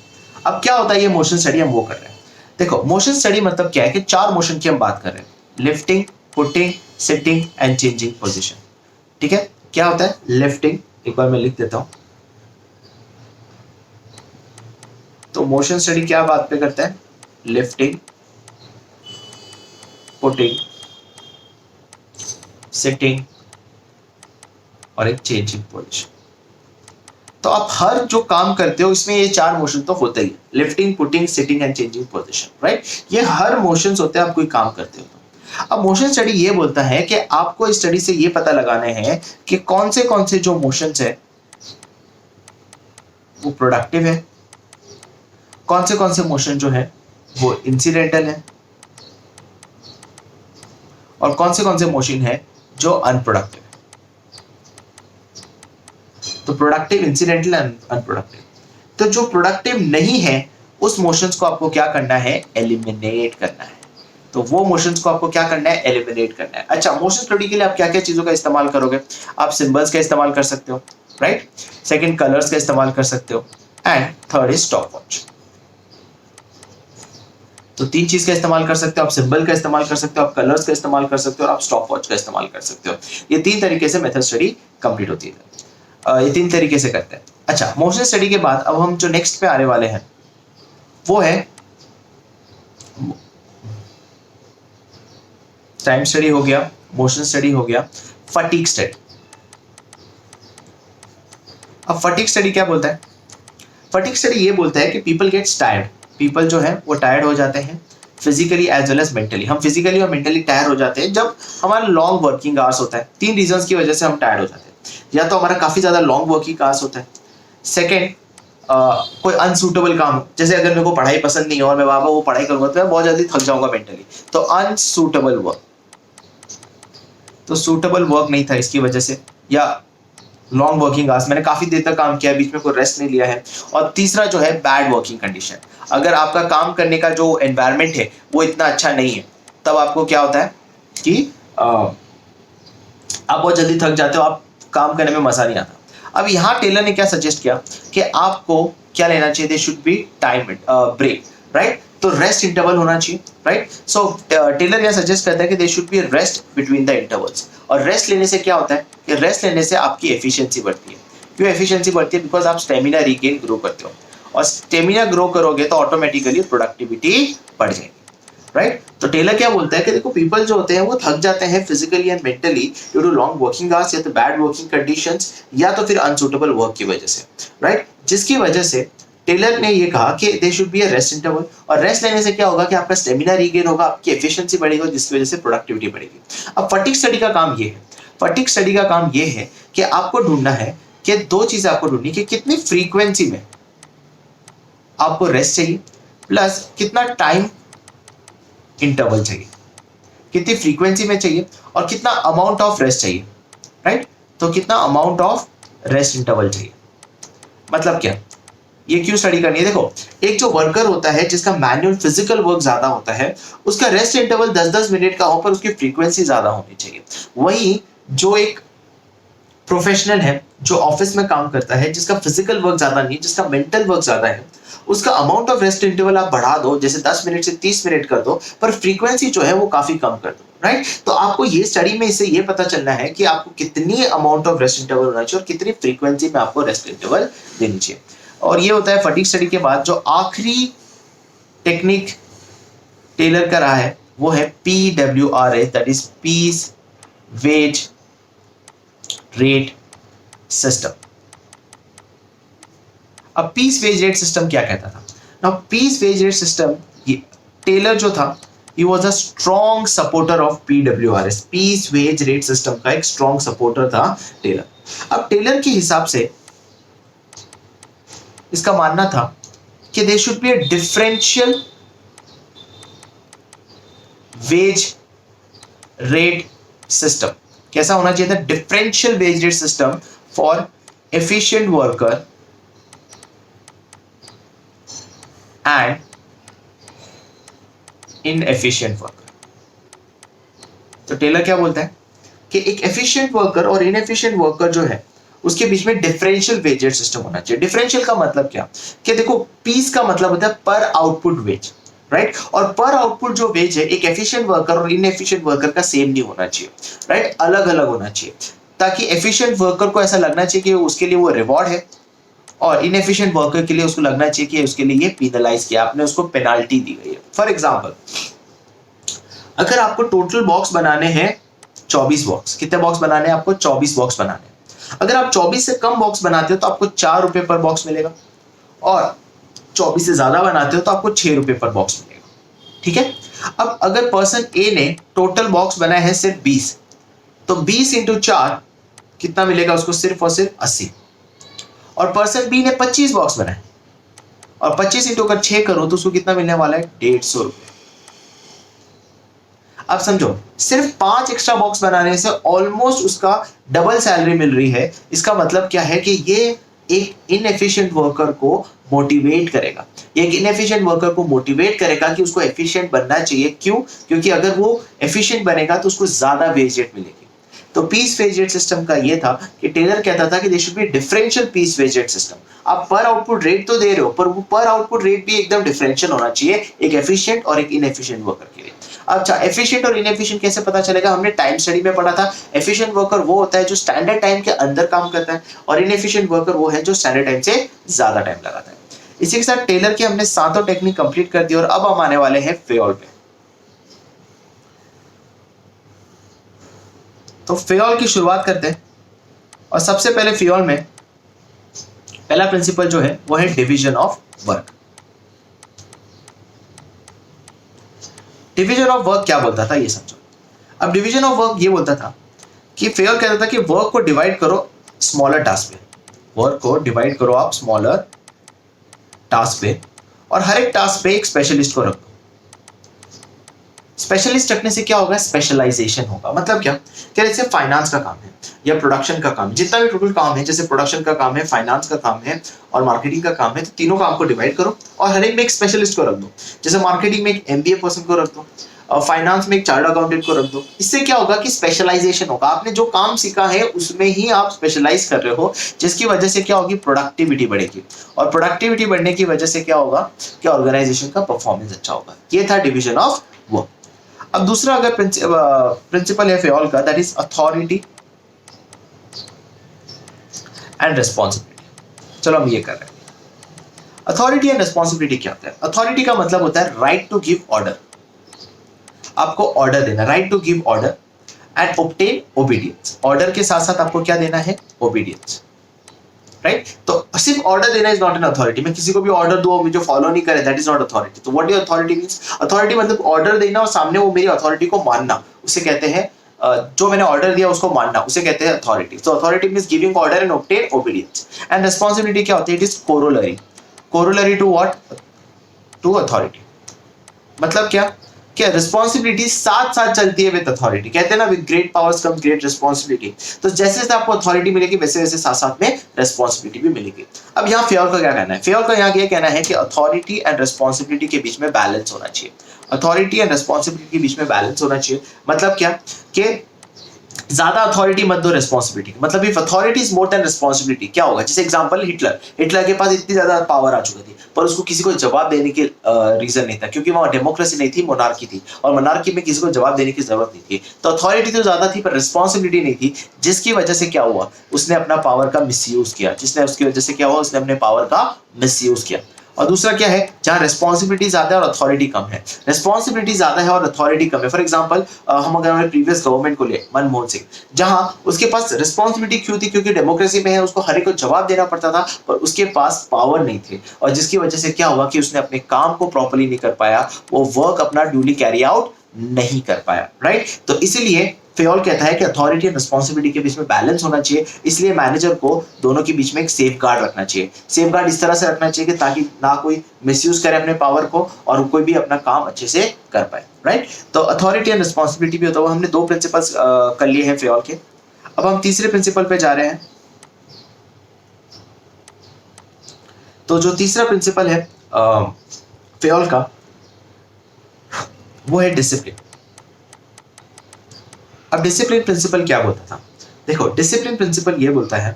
अब क्या होता है ये मोशन स्टडी, हम वो कर रहे हैं। देखो मोशन स्टडी मतलब क्या है कि 4 मोशन की हम बात कर रहे हैं, lifting, putting, sitting and changing position. ठीक है, क्या होता है लिफ्टिंग, एक बार मैं लिख देता हूं। तो मोशन स्टडी क्या बात पे करता है, लिफ्टिंग, पुटिंग, सिटिंग और एक चेंजिंग पोजीशन। तो आप हर जो काम करते हो इसमें ये 4 मोशन तो होते ही, lifting, putting, sitting and changing position, right. ये हर मोशंस होते हैं आप कोई काम करते हो तो। अब मोशन स्टडी ये बोलता है कि आपको इस स्टडी से ये पता लगाने हैं कि कौन से जो मोशंस है वो प्रोडक्टिव है, कौन से मोशन जो है वो इंसिडेंटल है, और कौन से मोशन है जो अनप्रोडक्टिव है। तो प्रोडक्टिव, इंसिडेंटल एंड अनप्रोडक्टिव। तो जो प्रोडक्टिव नहीं है उस मोशंस को आपको क्या करना है, एलिमिनेट करना है। तो वो मोशंस को आपको क्या करना है, एलिमिनेट करना है। अच्छा, मोशन स्टडी के लिए आप क्या क्या चीजों का इस्तेमाल करोगे, आप सिंबल्स का इस्तेमाल कर सकते हो, राइट। सेकंड, कलर्स का इस्तेमाल कर सकते हो, and third is stop watch. तो 3 चीज का इस्तेमाल कर सकते हो, आप सिंबल का इस्तेमाल कर सकते हो, आप कलर्स का इस्तेमाल कर सकते हो, और आप स्टॉप वॉच का इस्तेमाल कर सकते हो। ये 3 तरीके से मेथड स्टडी कंप्लीट होती है। ये 3 तरीके से करते हैं। अच्छा, मोशन स्टडी के बाद अब हम जो नेक्स्ट पे आने वाले हैं वो है टाइम स्टडी हो गया, मोशन स्टडी हो गया, फटीग स्टडी। अब फटीग स्टडी क्या बोलता है, फटीग स्टडी ये बोलता है कि पीपल गेट्स टायर्ड, पीपल जो है वो टायर्ड हो जाते हैं physically as well as mentally. हम फिजिकली और मेंटली टायर्ड हो जाते हैं जब हमारा लॉन्ग वर्किंग आवर्स होता है। 3 रीजंस की वजह से हम टायर्ड हो जाते हैं। या तो हमारा काफी ज्यादा लॉन्ग वर्किंग आवर्स होता है, सेकेंड कोई अनसूटेबल काम, जैसे अगर मेरे को पढ़ाई पसंद नहीं है और मैं बाबा वो पढ़ाई करूंगा तो मैं बहुत जल्दी थक जाऊंगा मेंटली, तो अनसूटेबल वर्क, तो सूटेबल वर्क नहीं था इसकी वजह से, या लॉन्ग वर्किंग आवर्स, मैंने काफी देर तक काम किया, बीच में कोई रेस्ट नहीं लिया है। और तीसरा जो है बैड वर्किंग कंडीशन, अगर आपका काम करने का जो एनवायरनमेंट है वो इतना अच्छा नहीं है, तब आपको क्या होता है कि आप बहुत जल्दी थक जाते हो, आप काम करने में मजा नहीं आता। अब यहाँ टेलर ने क्या सजेस्ट किया कि आपको क्या लेना चाहिए, they should be time break, right. तो रेस्ट इंटरवल होना चाहिए, राइट। सो टेलर यह सजेस्ट करता है कि they should be rest between the intervals. और रेस्ट लेने से क्या होता है कि रेस्ट लेने से आपकी एफिशिएंसी बढ़ती है। क्यों एफिशिएंसी बढ़ती है, बिकॉज आप स्टेमिना रीगेन ग्रो करते हो, और स्टेमिना ग्रो करोगे तो ऑटोमेटिकली प्रोडक्टिविटी बढ़ जाएगी, राइट। तो टेलर क्या बोलता है कि देखो पीपल जो होते हैं वो थक जाते हैं physically and mentally due to long working hours, या तो बैड वर्किंग कंडीशंस, या तो फिर अनसूटेबल वर्क की वजह से, राइट। जिसकी वजह से टेलर ने ये कहा कि they should be a rest interval. और रेस्ट लेने से क्या होगा कि आपका स्टेमिना रीगेन होगा, आपकी एफिशिएंसी बढ़ेगी, जिसकी वजह से प्रोडक्टिविटी बढ़ेगी। अब फटीग स्टडी का काम ये है, फटीग स्टडी का काम ये है कि आपको ढूंढना है कि 2 चीजें आपको ढूंढनी कि कितनी फ्रीक्वेंसी में आपको रेस्ट चाहिए, प्लस कितना टाइम इंटरवल चाहिए, कितनी फ्रीक्वेंसी में चाहिए, और कितना अमाउंट ऑफ रेस्ट चाहिए, राइट? तो कितना अमाउंट ऑफ रेस्ट इंटरवल चाहिए, मतलब क्या, ये क्यों स्टडी करनी है? देखो, एक जो वर्कर होता है जिसका मैनुअल फिजिकल वर्क ज्यादा होता है, उसका रेस्ट इंटरवल 10-10 मिनट का हो, पर उसकी फ्रीक्वेंसी ज्यादा होनी चाहिए। वही जो एक प्रोफेशनल है, जो ऑफिस में काम करता है, जिसका फिजिकल वर्क ज्यादा नहीं है, जिसका मेंटल वर्क ज्यादा है, उसका अमाउंट ऑफ रेस्ट इंटरवल आप बढ़ा दो, जैसे 10 मिनट से 30 मिनट कर दो, पर फ्रीक्वेंसी जो है वो काफी कम कर दो, राइट? तो आपको ये स्टडी में इससे ये पता चलना है कि आपको कितनी अमाउंट ऑफ रेस्ट इंटरवल होना चाहिए और कितनी फ्रीक्वेंसी में आपको रेस्ट इंटरवल देनी चाहिए। और ये होता है फटीग स्टडी के बाद जो आखिरी टेक्निक टेलर का रहा है, वो है PWRS, that is piece wage rate system. अब पीस वेज रेट सिस्टम क्या कहता था? Now piece wage rate system, Taylor जो था, he was a strong supporter of PWRS, piece wage rate system का एक स्ट्रॉन्ग सपोर्टर था टेलर। अब टेलर के हिसाब से इसका मानना था कि there should be a differential wage rate system. कैसा होना चाहिए था? Differential wage rate system for efficient worker and inefficient worker. तो टेलर क्या बोलता है कि एक एफिशिएंट वर्कर और इनएफिशिएंट वर्कर जो है, उसके बीच में डिफरेंशियल वेज रेट सिस्टम होना चाहिए। डिफरेंशियल का मतलब क्या कि देखो, पीस का मतलब होता है पर आउटपुट वेज, राइट? और पर आउटपुट जो वेज है, एक एफिशिएंट वर्कर और इनएफिशिएंट वर्कर का सेम नहीं होना चाहिए, राइट? अलग अलग होना चाहिए, ताकि एफिशिएंट वर्कर को ऐसा लगना चाहिए कि उसके लिए वो रिवॉर्ड है, और इनएफिशिएंट वर्कर के लिए उसको लगना चाहिए कि उसके लिए ये पेनलाइज किया, आपने उसको पेनाल्टी दी गई है। फॉर एग्जाम्पल, अगर आपको टोटल बॉक्स बनाने हैं 24 बॉक्स, कितने बॉक्स बनाने हैं आपको? 24 बॉक्स बनाने हैं। अगर आप 24 से कम बॉक्स बनाते हो तो आपको 4 रुपए पर बॉक्स मिलेगा, और 24 से ज्यादा बनाते हो तो आपको 6 रुपए पर बॉक्स मिलेगा, ठीक है? अब अगर पर्सन ए ने टोटल बॉक्स बनाए हैं सिर्फ 20, तो 20 इंटू 4 कितना मिलेगा उसको? सिर्फ और सिर्फ 80। और पर्सन बी ने 25 बॉक्स बनाए, और 25 इंटू अगर 6 करो तो उसको कितना मिलने वाला है? 150 रुपए। अब समझो, सिर्फ 5 एक्स्ट्रा बॉक्स बनाने से ऑलमोस्ट उसका डबल सैलरी मिल रही है। इसका मतलब क्या है कि ये एक इनएफिशिएंट वर्कर को मोटिवेट करेगा, ये एक इनएफिशिएंट वर्कर को मोटिवेट करेगा कि उसको एफिशिएंट बनना चाहिए। क्यों? क्योंकि अगर वो एफिशिएंट बनेगा तो उसको ज्यादा वेज रेट मिलेगी। तो पीस वेज रेट सिस्टम का ये था कि टेलर कहता था कि there should be differential piece wage rate system. आप पर आउटपुट रेट तो दे रहे हो, पर वो पर आउटपुट रेट भी एकदम डिफरेंशियल होना चाहिए, एक एफिशिएंट और एक इनएफिशिएंट वर्कर के लिए। अच्छा, एफिशिएंट और इनएफिशिएंट कैसे पता चलेगा? हमने टाइम स्टडी में पढ़ा था, एफिशिएंट वर्कर वो होता है जो स्टैंडर्ड टाइम के अंदर काम करता है, और इनएफिशिएंट वर्कर वो है जो स्टैंडर्ड टाइम से ज्यादा टाइम लगाता है। इसी के साथ टेलर की हमने सातों टेक्निक कंप्लीट कर दी, और अब हम आने वाले हैं फेयोल पे। तो फेयोल की शुरुआत करते हैं, और सबसे पहले फेयोल में पहला प्रिंसिपल जो है वो है division of work. Division of work क्या बोलता था ये समझो। अब डिवीजन ऑफ वर्क ये बोलता था कि फेयोल कहता था कि वर्क को डिवाइड करो स्मॉलर टास्क पे, वर्क को डिवाइड करो आप स्मॉलर टास्क पे, और हर एक टास्क पे एक स्पेशलिस्ट को रखो। स्पेशलिस्ट रखने से क्या होगा? स्पेशलाइजेशन होगा। मतलब क्या? कि जैसे फाइनेंस का काम है या प्रोडक्शन का काम, जितना भी टोटल काम है, जैसे प्रोडक्शन का काम है, फाइनेंस का काम है और मार्केटिंग का काम है, तो तीनों काम को डिवाइड करो और हर एक में एक स्पेशलिस्ट को रख दो। जैसे मार्केटिंग में एक एमबीए पर्सन को रख दो, और फाइनेंस में एक चार्टर्ड अकाउंटेंट को रख दो। इससे क्या होगा कि स्पेशलाइजेशन होगा। आपने जो काम सीखा है उसमें ही आप स्पेशलाइज कर रहे हो, जिसकी वजह से क्या होगी? प्रोडक्टिविटी बढ़ेगी, और प्रोडक्टिविटी बढ़ने की वजह से क्या होगा कि ऑर्गेनाइजेशन का परफॉर्मेंस अच्छा होगा। ये था डिवीजन ऑफ वर्क। अब दूसरा अगर प्रिंसिपल है फेयोल का, that is authority and responsibility. चलो हम ये कर रहे हैं। अथॉरिटी एंड रिस्पॉन्सिबिलिटी क्या होता है? अथॉरिटी का मतलब होता है राइट टू गिव ऑर्डर, आपको ऑर्डर देना, right to give order and obtain obedience. Order के साथ साथ आपको क्या देना है? Obedience, right? तो सिर्फ ऑर्डर देना इज नॉट एन अथॉरिटी। मैं किसी को भी ऑर्डर दूं मुझे फॉलो नहीं करे, दैट इज नॉट अथॉरिटी। तो what is authority means? Authority मतलब ऑर्डर देना और सामने वो मेरी अथॉरिटी को मानना, उसे कहते हैं जो मैंने ऑर्डर दिया उसको मानना, उसे कहते हैं अथॉरिटी। तो authority means giving order and obtain obedience. And responsibility क्या होती है? It is corollary. Corollary to what, to authority. मतलब क्या, क्या रिस्पॉन्सिबिलिटी साथ साथ चलती है विद अथॉरिटी। कहते हैं ना with great powers come great responsibility. तो जैसे जैसे आपको अथॉरिटी मिलेगी वैसे वैसे साथ साथ में रिस्पॉन्सिबिलिटी भी मिलेगी। अब यहाँ फेयर का क्या कहना है, फेयर का यहाँ ये कहना है कि अथॉरिटी एंड रिस्पॉन्सिबिलिटी के बीच में बैलेंस होना चाहिए। अथॉरिटी एंड रिस्पॉन्सिबिलिटी के बीच में बैलेंस होना चाहिए। मतलब क्या कि ज्यादा अथॉरिटी मत दो रिस्पॉन्सिबिलिटी, मतलब if authority is more than responsibility क्या होगा। जैसे एग्जांपल हिटलर, हिटलर के पास इतनी ज्यादा पावर आ चुकी थी पर उसको किसी को जवाब देने के रीजन नहीं था, क्योंकि वहां डेमोक्रेसी नहीं थी, मोनार्की थी, और मोनार्की में किसी को जवाब देने की जरूरत नहीं थी। तो अथॉरिटी तो ज्यादा थी पर रिस्पॉन्सिबिलिटी नहीं थी, जिसकी वजह से क्या हुआ, उसने अपना पावर का मिसयूज किया। जिसने उसकी वजह से क्या हुआ, उसने अपने पावर का मिसयूज किया। और दूसरा क्या है, जहां रिस्पॉन्सिबिलिटी ज्यादा है और अथॉरिटी कम है। रिस्पॉन्सिबिलिटी ज्यादा है और अथॉरिटी कम है। फॉर एग्जांपल हम अगर हमारे प्रीवियस गवर्नमेंट को ले, मनमोहन सिंह, जहां उसके पास रिस्पॉन्सिबिलिटी क्यों थी, क्योंकि डेमोक्रेसी में है, उसको हर एक को जवाब देना पड़ता था, पर उसके पास पावर नहीं थे। और जिसकी वजह से क्या हुआ कि उसने अपने काम को प्रॉपर्ली नहीं कर पाया, वो वर्क अपना ड्यूली कैरी आउट नहीं कर पाया, राइट। तो इसीलिए फेयोल कहता है कि अथॉरिटी और रिस्पॉन्सिबिलिटी के बीच में बैलेंस होना चाहिए। इसलिए मैनेजर को दोनों के बीच में एक सेफ गार्ड रखना चाहिए। सेफ गार्ड इस तरह से रखना चाहिए कि ताकि ना कोई मिसयूज करे अपने पावर को और कोई भी अपना काम अच्छे से कर पाए, राइट। तो अथॉरिटी एंड रिस्पॉन्सिबिलिटी भी होता है। हमने दो प्रिंसिपल्स कर लिए हैं फेयोल के। अब हम तीसरे प्रिंसिपल पे जा रहे हैं। तो जो तीसरा प्रिंसिपल है फेयोल का, वो है डिसिप्लिन। अब डिसिप्लिन प्रिंसिपल क्या बोलता था, देखो डिसिप्लिन प्रिंसिपल ये बोलता है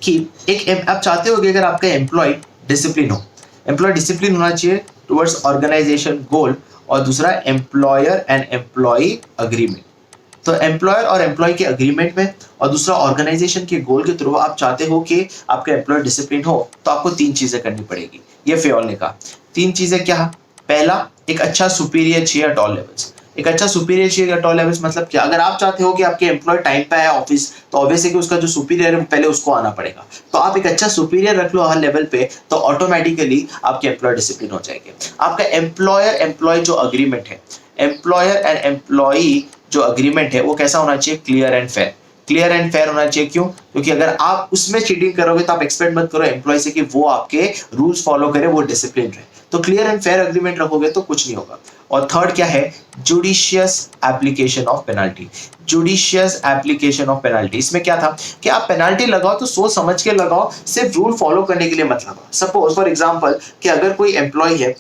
कि एक आप चाहते हो कि अगर आपका एम्प्लॉय डिसिप्लिन हो, एम्प्लॉय डिसिप्लिन होना चाहिए टुवर्ड्स ऑर्गेनाइजेशन गोल, और दूसरा एम्प्लॉयर एंड एम्प्लॉय अग्रीमेंट। तो एम्प्लॉयर और एम्प्लॉय के अग्रीमेंट में और दूसरा ऑर्गेनाइजेशन के गोल के थ्रू आप चाहते हो कि आपका एम्प्लॉय डिसिप्लिन हो, तो आपको तीन चीजें करनी पड़ेगी। ये फेयोल ने कहा। तीन चीजें क्या, पहला एक अच्छा सुपीरियर चाहिए एट ऑल लेवल्स। एक अच्छा सुपीरियर चाहिए एट ऑल लेवल्स मतलब क्या, अगर आप चाहते हो कि आपके एम्प्लॉय टाइम पे आए ऑफिस, तो ऑब्वियसली कि उसका जो सुपीरियर है पहले उसको आना पड़ेगा। तो आप एक अच्छा सुपीरियर रख लो हर लेवल पे, तो ऑटोमेटिकली आपके एम्प्लॉय डिसिप्लिन हो जाएंगे। आपका एम्प्लॉयर एम्प्लॉय जो अग्रीमेंट है, एम्प्लॉयर एंड एम्प्लॉय जो अग्रीमेंट है वो कैसा होना चाहिए, clear and fair. Clear and fair होना चाहिए, क्यों, क्योंकि अगर आप उसमें चीटिंग करोगे तो आप एक्सपेक्ट मत करो एम्प्लॉय से कि वो आपके रूल्स फॉलो करे, वो डिसिप्लिन रहे। तो क्लियर एंड फेयर अग्रीमेंट रखोगे तो कुछ नहीं होगा। और थर्ड क्या है, judicious application of penalty. Judicious application of penalty, इसमें क्या था कि आप पेनाल्टी लगाओ तो सोच समझ के लगाओ, सिर्फ रूल फॉलो करने के लिए मत लगाओ। सपोज फॉर एग्जांपल कि अगर कोई एम्प्लॉय है,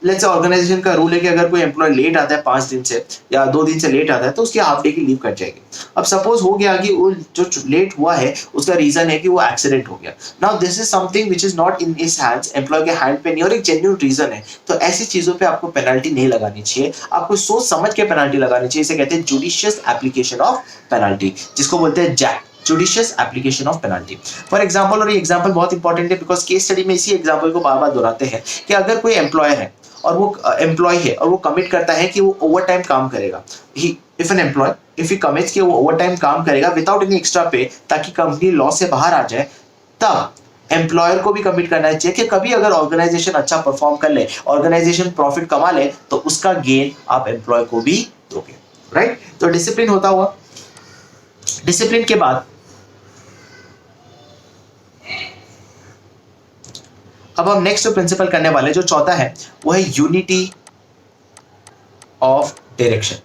लेट्स से ऑर्गेनाइजेशन का रूल है कि अगर कोई एम्प्लॉय लेट आता है 5 दिन से या 2 दिन से लेट आता है तो उसकी हाफ डे की लीव कट जाएगी। अब सपोज हो गया कि वो जो लेट हुआ है उसका रीजन है कि वो एक्सीडेंट हो गया। Now this is something which is not in his hands, employee के हैंड पे नहीं और एक जेन्युइन रीजन है, तो ऐसी चीजों पे आपको पेनल्टी नहीं लगानी चाहिए। आपको सोच समझ के पेनल्टी लगानी चाहिए। इसे कहते हैं जुडिशियस एप्लीकेशन ऑफ पेनल्टी, जिसको बोलते हैं जैक, judicious application of penalty. For example, और ये एग्जांपल बहुत इंपॉर्टेंट है बिकॉज केस स्टडी में इसी एग्जांपल को बार बार दोहराते हैं कि अगर कोई एम्प्लॉयर है और वो एम्प्लॉय है और वो कमिट करता है कि वो ओवर टाइम काम करेगा, if an employee if he commits कि वो ओवर टाइम काम करेगा विदाउट एनी एक्स्ट्रा पे ताकि कंपनी लॉस से बाहर आ जाए, तब एम्प्लॉयर को भी कमिट करना चाहिए कि कभी अगर ऑर्गेनाइजेशन अच्छा परफॉर्म कर ले, ऑर्गेनाइजेशन प्रॉफिट कमा ले, तो उसका गेन आप एम्प्लॉय को भी दोगे, राइट। तो डिसिप्लिन होता हुआ, डिसिप्लिन के बाद अब हम नेक्स्ट प्रिंसिपल करने वाले जो चौथा है वो है यूनिटी ऑफ डायरेक्शन।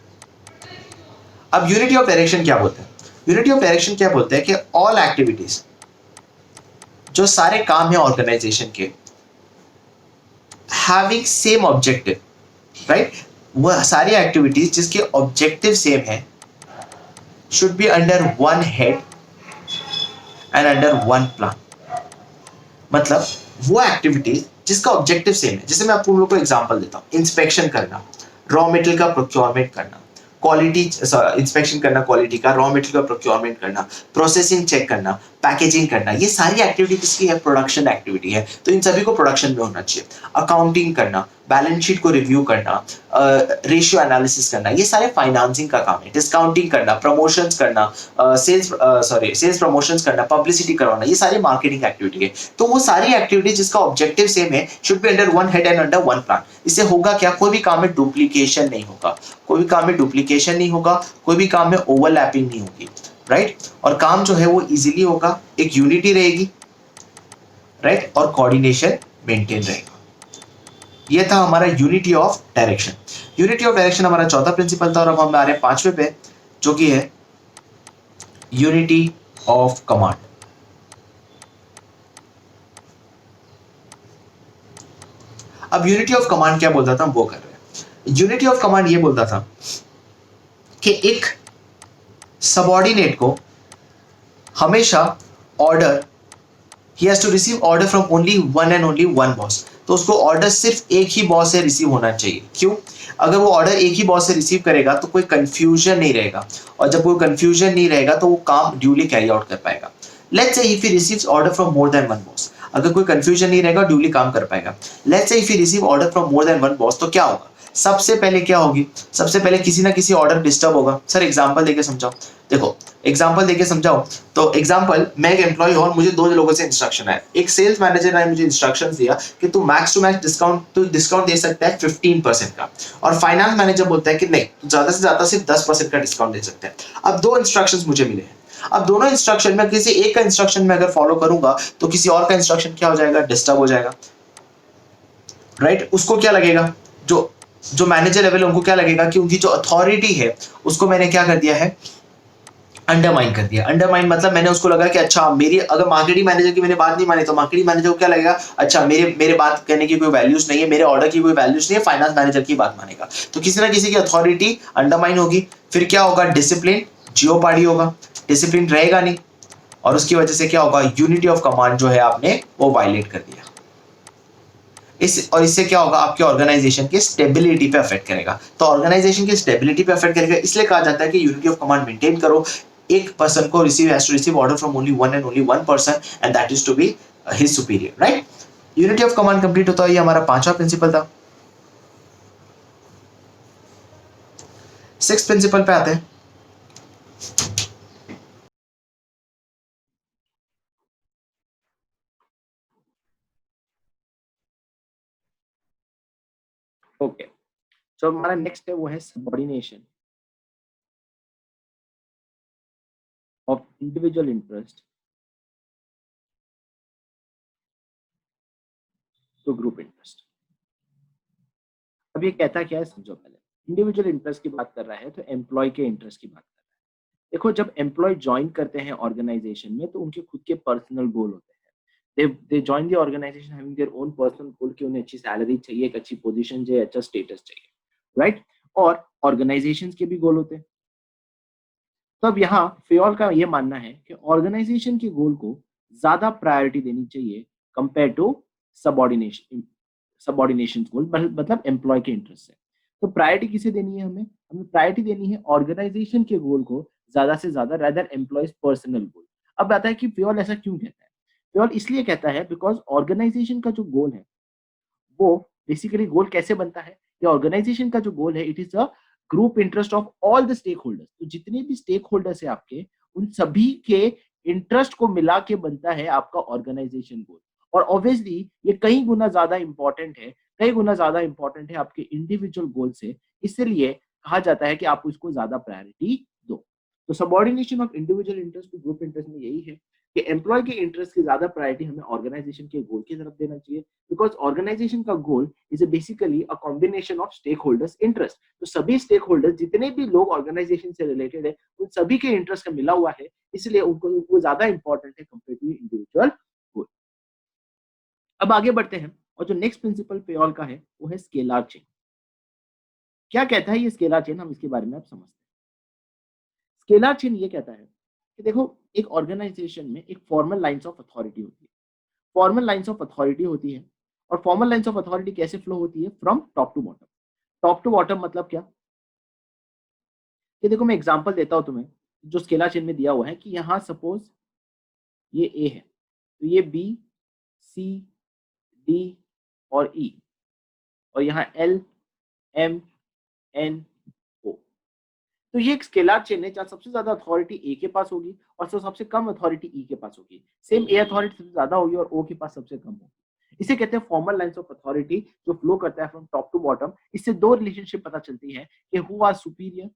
अब यूनिटी ऑफ डायरेक्शन क्या बोलते हैं, यूनिटी ऑफ डायरेक्शन क्या बोलते हैं कि ऑल एक्टिविटीज, जो सारे काम है ऑर्गेनाइजेशन के, हैविंग सेम ऑब्जेक्टिव, राइट, वह सारी एक्टिविटीज जिसके ऑब्जेक्टिव सेम है, should be under one head and under one plan. मतलब वो एक्टिविटीज जिसका ऑब्जेक्टिव सेम है, जैसे मैं आपको लोगों को एग्जांपल देता हूं, इंस्पेक्शन करना, रॉ मटेरियल का प्रोक्योरमेंट करना, क्वालिटी इंस्पेक्शन करना क्वालिटी का, रॉ मटेरियल का प्रोक्योरमेंट करना, प्रोसेसिंग चेक करना, पैकेजिंग करना, ये सारी एक्टिविटी किसकी है, प्रोडक्शन एक्टिविटी है, तो इन सभी को प्रोडक्शन में होना चाहिए। अकाउंटिंग करना, बैलेंस शीट को रिव्यू करना, रेशियो एनालिसिस करना, ये सारे फाइनेंसिंग का काम है। डिस्काउंटिंग करना, प्रमोशंस करना, सेल्स प्रमोशंस करना, पब्लिसिटी करवाना, ये सारी मार्केटिंग एक्टिविटी है। तो वो सारी एक्टिविटी जिसका ऑब्जेक्टिव सेम है should be under one head and under one plan. इससे होगा क्या, कोई भी काम में डुप्लीकेशन नहीं होगा, कोई भी काम में डुप्लीकेशन नहीं होगा, कोई भी काम में ओवरलैपिंग नहीं होगी, राइट। और काम जो है वो इजीली होगा, एक यूनिटी रहेगी, राइट, और कोऑर्डिनेशन मेंटेन रहेगा। ये था हमारा unity of direction. Unity of direction हमारा चौथा प्रिंसिपल था, और अब हम आ रहे हैं पांचवे पे, जो कि है यूनिटी ऑफ कमांड। अब यूनिटी ऑफ कमांड क्या बोलता था, हम वो कर रहे हैं। यूनिटी ऑफ कमांड ये बोलता था कि एक सबऑर्डिनेट को हमेशा order, he has to receive order from only one and only one boss. तो उसको ऑर्डर सिर्फ एक ही बॉस से रिसीव होना चाहिए। क्यों? अगर वो ऑर्डर एक ही बॉस से रिसीव करेगा तो कोई कंफ्यूजन नहीं रहेगा, और जब कोई कंफ्यूजन नहीं रहेगा तो वो काम ड्यूली कैरी आउट कर पाएगा। Let's say if he receives order from more than one boss, अगर कोई कंफ्यूजन नहीं रहेगा, ड्यूली काम कर पाएगा। Let's say if he receive order from more than one boss, तो क्या होगा? सबसे पहले क्या होगी? सबसे पहले किसी ना किसी ऑर्डर डिस्टर्ब होगा। सर एग्जांपल देके समझाओ। देखो एग्जांपल देके समझाओ, तो एग्जांपल, मैं एक एम्प्लॉय हूं और मुझे दो लोगों से इंस्ट्रक्शन है। एक सेल्स मैनेजर ने मुझे इंस्ट्रक्शन दिया कि तू मैक्स टू मैक्स डिस्काउंट दे सकता है 15% का, और फाइनेंस मैनेजर बोलता है कि नहीं, तू ज्यादा से ज्यादा सिर्फ 10% का डिस्काउंट दे सकता है। अब दो इंस्ट्रक्शंस मुझे मिले हैं। अब दोनों इंस्ट्रक्शन में किसी एक का इंस्ट्रक्शन में अगर फॉलो करूंगा तो किसी और का इंस्ट्रक्शन क्या हो जाएगा? डिस्टर्ब हो जाएगा। राइट, उसको क्या लगेगा? जो जो मैनेजर लेवल है उनको क्या लगेगा कि उनकी जो अथॉरिटी है उसको मैंने क्या कर दिया है? अंडरमाइन कर दिया। अंडरमाइन मतलब मैंने उसको लगा कि अच्छा, मेरी अगर मार्केटिंग मैनेजर की मैंने बात नहीं मानी तो मार्केटिंग मैनेजर को क्या लगेगा? अच्छा, मेरे मेरे बात करने की कोई वैल्यूज नहीं है, मेरे ऑर्डर की कोई वैल्यूज नहीं है, फाइनेंस मैनेजर की बात मानेगा। तो किसी ना किसी की अथॉरिटी अंडरमाइन होगी। फिर क्या होगा? डिसिप्लिन जियोपार्डी होगा, डिसिप्लिन रहेगा नहीं, और उसकी वजह से क्या होगा? यूनिटी ऑफ कमांड जो है आपने वो वायलेट कर दिया। इससे क्या होगा? आपके ऑर्गेनाइजेशन की स्टेबिलिटी पे अफेक्ट करेगा। तो ऑर्गेनाइजेशन की स्टेबिलिटी पे अफेक्ट करेगा, इसलिए कहा जाता है कि यूनिटी ऑफ कमांड मेंटेन करो। एक पर्सन को has to receive order from only one and only one person, and that is to be his superior. Right, unity of command complete होता है। ये हमारा पांचवा प्रिंसिपल था। सिक्स प्रिंसिपल पे आते हैं। ओके, जो हमारा नेक्स्ट है वो है subordination of individual interest to group interest. अब ये कहता क्या है समझो पहले। इंडिविजुअल इंटरेस्ट की बात कर रहा है तो एम्प्लॉय के इंटरेस्ट की बात कर रहा है। देखो, जब एम्प्लॉय ज्वाइन करते हैं ऑर्गेनाइजेशन में तो उनके खुद के पर्सनल गोल होते हैं। They join the organization having their own personal goal कि उन्हें अच्छी सैलरी चाहिए, एक अच्छी पोजीशन चाहिए, अच्छा स्टेटस चाहिए, राइट। और ऑर्गेनाइजेशंस के भी गोल होते हैं। तो अब यहाँ फेयोल का ये मानना है कि ऑर्गेनाइजेशन के गोल को ज्यादा प्रायोरिटी देनी चाहिए कंपेयर टू सबऑर्डिनेशन सबऑर्डिनेशन गोल, मतलब एम्प्लॉय के इंटरेस्ट से। तो प्रायोरिटी किसे देनी है? हमें हमें प्रायोरिटी देनी है ऑर्गेनाइजेशन के गोल को ज्यादा से ज्यादा, रेदर एम्प्लॉयज पर्सनल गोल। अब आता है कि फेयोल ऐसा क्यों कहता है। फेयोल इसलिए कहता है बिकॉज ऑर्गेनाइजेशन का जो गोल है वो बेसिकली गोल कैसे बनता है, या ऑर्गेनाइजेशन का जो गोल है, it is a group interest of all the stakeholders. तो जितने भी स्टेक होल्डर्स है आपके, उन सभी के इंटरेस्ट को मिला के बनता है आपका ऑर्गेनाइजेशन गोल। और ऑब्वियसली ये कई गुना ज्यादा इंपॉर्टेंट है, कई गुना ज्यादा इंपॉर्टेंट है आपके इंडिविजुअल गोल से। इसलिए कहा जाता है कि आप उसको ज्यादा प्रायोरिटी दो। तो subordination of individual interest to group interest में यही है कि एम्प्लॉय के इंटरेस्ट की ज्यादा प्रायोरिटी हमें ऑर्गेनाइजेशन के गोल की तरफ देना चाहिए, बिकॉज ऑर्गेनाइजेशन का goal is basically a combination of stakeholders interest. तो सभी स्टेक होल्डर्स, जितने भी लोग ऑर्गेनाइजेशन से रिलेटेड है, उन सभी के इंटरेस्ट का मिला हुआ है, इसलिए उनको वो ज्यादा इंपॉर्टेंट है कंपेयर टू इंडिविजुअल गोल। अब आगे बढ़ते हैं, और जो नेक्स्ट प्रिंसिपल पेयोल का है वो है स्केलर चेन। क्या कहता है ये स्केलर चेन, हम इसके बारे में अब समझते हैं। स्केलर चेन ये कहता है कि देखो, एक ऑर्गेनाइजेशन में एक फॉर्मल लाइंस ऑफ अथॉरिटी होती है। फॉर्मल लाइंस ऑफ अथॉरिटी होती है, और फॉर्मल लाइंस ऑफ अथॉरिटी कैसे फ्लो होती है? From top to bottom. Top to bottom मतलब क्या? कि देखो मैं एग्जांपल देता हूं तुम्हें, जो स्केलर चेन में दिया हुआ है कि यहाँ सपोज ये ए है, तो ये बी, सी, डी और ई, और यहाँ एल, एम, एन, ओ। तो ये एक स्केलर चेन है जहाँ सबसे ज्यादा अथॉरिटी ए के पास होगी और सबसे कम अथॉरिटी ई के पास होगी। सेम ए अथॉरिटी सबसे ज्यादा होगी और ओ के पास सबसे कम होगी। इसे कहते हैं फॉर्मल लाइंस ऑफ अथॉरिटी, जो फ्लो करता है फ्रॉम टॉप टू बॉटम। इससे दो रिलेशनशिप पता चलती है कि who are superior